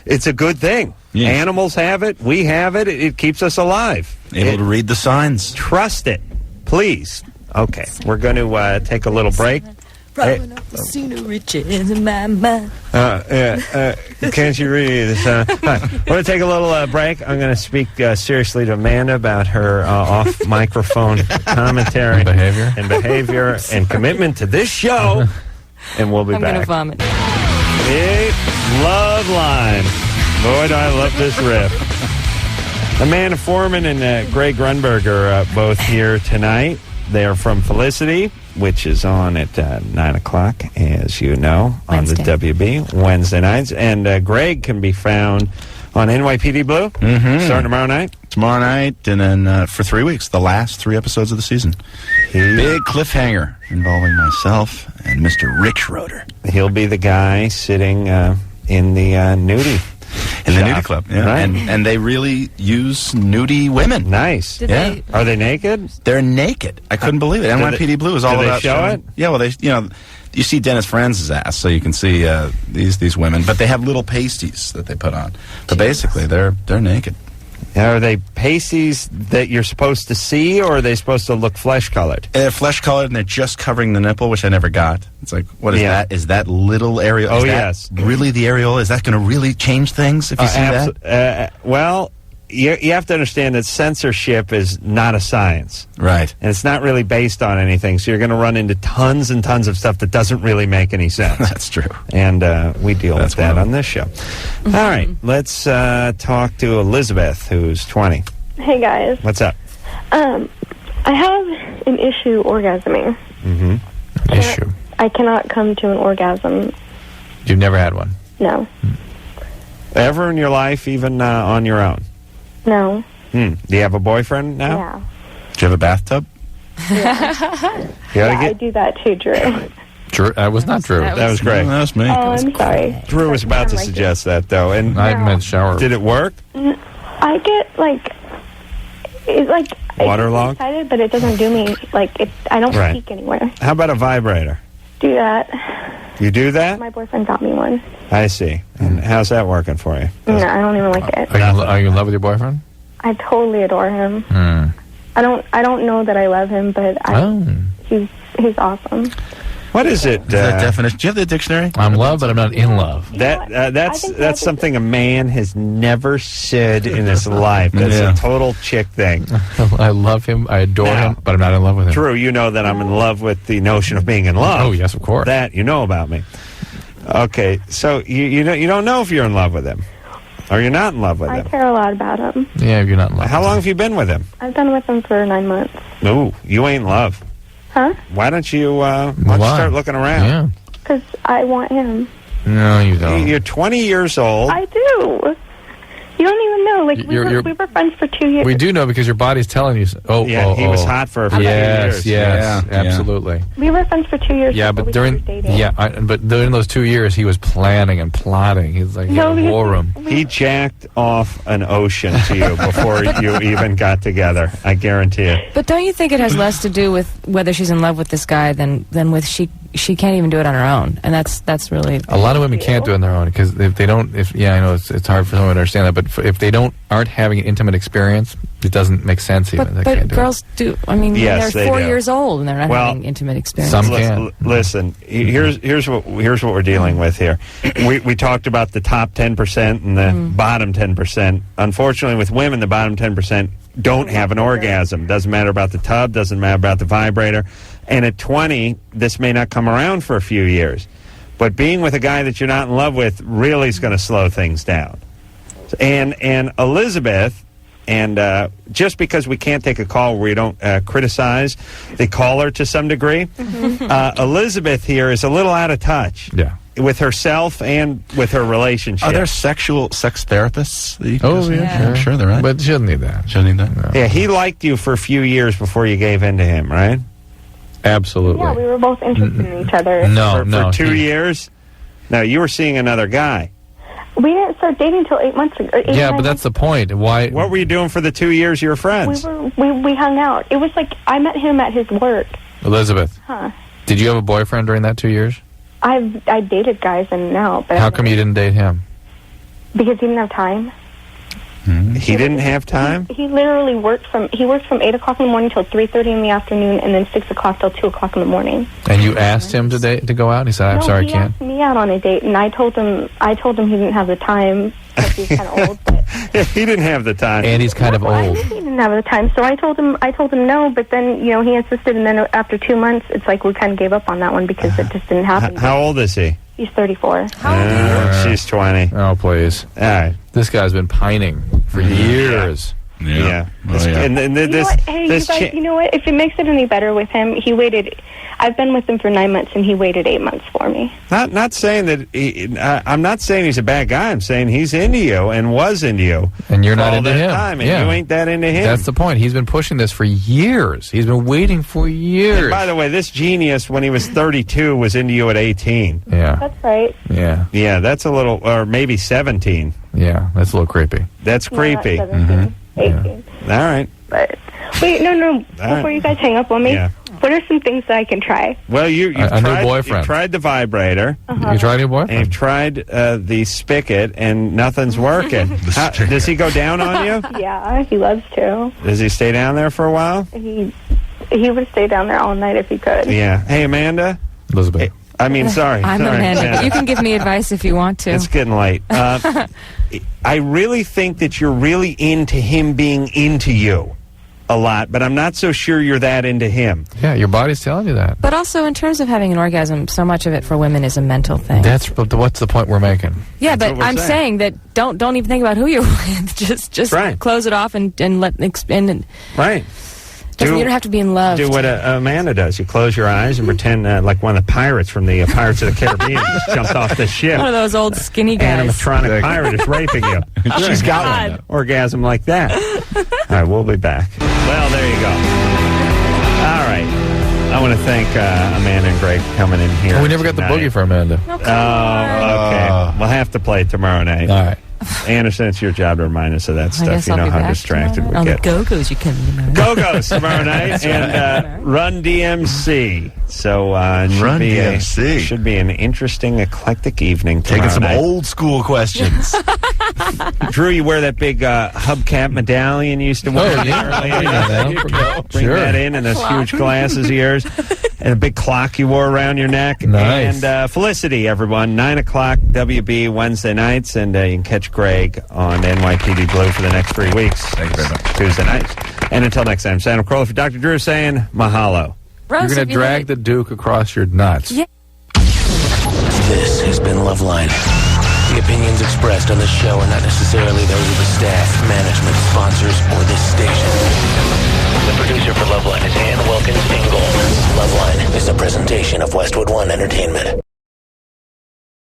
thing. Yes. Animals have it. We have it. It keeps us alive. Able to read the signs. Trust it, please. Okay, we're going to take a little break. Rolling up the scenery, chairs in my mind. Can't you read this? We're going to take a little break. I'm going to speak seriously to Amanda about her off-microphone commentary and behavior and commitment to this show, and we'll be back. I'm going to vomit. It's Loveline. Boy, do I love this riff. Amanda Foreman and Greg Grunberg are both here tonight. They're from Felicity, which is on at 9 o'clock, as you know, on the WB, Wednesday nights. And Greg can be found on NYPD Blue, starting tomorrow night. Tomorrow night, and then for 3 weeks, the last 3 episodes of the season. Big cliffhanger involving myself and Mr. Rick Schroeder. He'll be the guy sitting in the nudie. In the nudie club, yeah. Right. And they really use nudie women. Nice. Yeah. Are they naked? They're naked. I couldn't believe it. NYPD Blue is all about... Do they show it? Yeah, well, you see Dennis Franz's ass, so you can see these women. But they have little pasties that they put on. But basically, they're naked. Are they pasties that you're supposed to see, or are they supposed to look flesh-colored? They're flesh-colored, and they're just covering the nipple, which I never got. It's like, what is that? Is that little areola? Oh, yes. Really the areola? Is that going to really change things if you see that? Well, you have to understand that censorship is not a science. Right. And it's not really based on anything, so you're going to run into tons and tons of stuff that doesn't really make any sense. That's true. And we deal with that on this show. All right, let's talk to Elizabeth, who's 20. Hey, guys. What's up? I have an issue orgasming. Issue. I cannot come to an orgasm. You've never had one? No. Ever in your life, even on your own? No. Do you have a boyfriend now? Yeah. Do you have a bathtub? I do that too, Drew. Drew, that was not Drew. That was great. That was me. Oh, I'm sorry. Drew was about to suggest that, though. And I meant shower. Did it work? I get Waterlogged? I'm excited, but it doesn't do me I don't Right. peek anywhere. How about a vibrator? Do that. You do that? My boyfriend got me one. I see. And how's that working for you? No, I don't even like it. Are you in love with your boyfriend? I totally adore him. I don't know that I love him, but he's awesome. What is it? That definition? Do you have the dictionary? I'm love, but I'm not in love. That's something a man has never said in his life. That's a total chick thing. I love him. I adore him, but I'm not in love with him. Drew, you know that I'm in love with the notion of being in love. Oh, yes, of course. That you know about me. Okay, so you don't know if you're in love with him, or you're not in love with I him. care a lot about him. Yeah, you're not in love. How long have you been with him? I've been with him for 9 months. No, you ain't in love. Huh? Why don't you start looking around? Yeah. Because I want him. No, you don't. You're 20 years old. I do. You don't even know. We were friends for 2 years. We do know because your body's telling you. He was hot for a few years. Yes, absolutely. We were friends for 2 years. Yeah, but during those 2 years, he was planning and plotting. He's like a war room. He jacked off an ocean to you before you even got together. I guarantee it. But don't you think it has less to do with whether she's in love with this guy than with she can't even do it on her own, and that's really a lot of women can't do it on their own because if they don't, I know it's hard for someone to understand that, but if they aren't having an intimate experience, it doesn't make sense even. But girls do. I mean, yes, they're 4 years old and they're not having intimate experience. Some can. Listen, here's what we're dealing with here. We talked about the top 10% and the bottom 10%. Unfortunately, with women, the bottom 10% don't have an orgasm. Doesn't matter about the tub. Doesn't matter about the vibrator. And at 20, this may not come around for a few years. But being with a guy that you're not in love with really is going to slow things down. And Elizabeth, and just because we can't take a call where we don't criticize the caller to some degree, Elizabeth here is a little out of touch. Yeah. With herself and with her relationship. Are there sex therapists? That you can yeah. I'm sure there are. But she doesn't need that. She doesn't need that? No. Yeah, he liked you for a few years before you gave in to him, right? Absolutely. Yeah, we were both interested in each other. For 2 years? No, you were seeing another guy. We didn't start dating until 8 months ago. Yeah, but that's the point. Why? What were you doing for the 2 years you were friends? We hung out. It was like I met him at his work. Elizabeth. Huh. Did you have a boyfriend during that 2 years? I dated guys in and out. But how come you didn't date him? Because he didn't have time. He didn't have time? He literally worked from 8 o'clock in the morning till 3:30 in the afternoon, and then 6 o'clock till 2 o'clock in the morning. And you asked him to go out? He said, "I'm sorry, I can't." He asked me out on a date, and I told him he didn't have the time because he's kind of old. But he didn't have the time, and he's kind of old. I knew he didn't have the time, so I told him no. But then he insisted, and then after 2 months, it's like we kind of gave up on that one because it just didn't happen. How old is he? He's 34. How old are you? She's 20. Oh, please. All right. This guy's been pining for years. Yeah. And You know what? Hey, you guys, you know what? If it makes it any better with him, he waited. I've been with him for 9 months, and he waited 8 months for me. Not saying that I'm not saying he's a bad guy. I'm saying he's into you and was into you, and you're not into him. Time, and you ain't that into him. That's the point. He's been pushing this for years. He's been waiting for years. And by the way, this genius, when he was 32, was into you at 18. Yeah, that's right. Yeah, that's a little, or maybe 17. Yeah, that's a little creepy. That's creepy. 17, 18. All right. But wait, no. Before you guys hang up on me, what are some things that I can try? Well, you've tried, new boyfriend. You tried the vibrator. You tried your boyfriend. And you've tried the spigot, and nothing's working. Does he go down on you? Yeah, he loves to. Does he stay down there for a while? He would stay down there all night if he could. Yeah. Hey, Amanda. Elizabeth. Hey, I mean, sorry. I'm sorry, Amanda, but you can give me advice if you want to. It's getting late. I really think that you're really into him being into you a lot, but I'm not so sure you're that into him. Yeah, your body's telling you that. But also, in terms of having an orgasm, so much of it for women is a mental thing. What's the point we're making? Yeah, but I'm saying that don't even think about who you're with. Just close it off and let and right. You don't have to be in love. Do what Amanda does. You close your eyes and pretend like one of the pirates from the Pirates of the Caribbean just jumped off the ship. One of those old skinny guys. Animatronic pirate is raping you. She's got one. Orgasm like that. All right, we'll be back. Well, there you go. All right. I want to thank Amanda and Greg for coming in here. Oh, we never got the boogie for Amanda. Oh, okay. We'll have to play it tomorrow night. All right. Anderson, it's your job to remind us of that stuff. You know how distracted we on get. The Go-Go's you can. Go-Go's tomorrow night and Run DMC. So Run DMC should be an interesting, eclectic evening tomorrow Taking some night. old school questions. Drew, you wear that big hubcap medallion you used to wear. Bring that in and those huge glasses of yours. And a big clock you wore around your neck. Nice. And Felicity, everyone, 9 o'clock WB Wednesday nights. And you can catch Greg on NYPD Blue for the next 3 weeks. Thank you very much. Tuesday nights. And until next time, Adam Carolla for Dr. Drew saying mahalo. You're going to drag the Duke across your nuts. Yeah. This has been Loveline. The opinions expressed on this show are not necessarily those of the staff, management, sponsors, or this station. The producer for Loveline is Ann Wilkins Ingle. Loveline is a presentation of Westwood One Entertainment.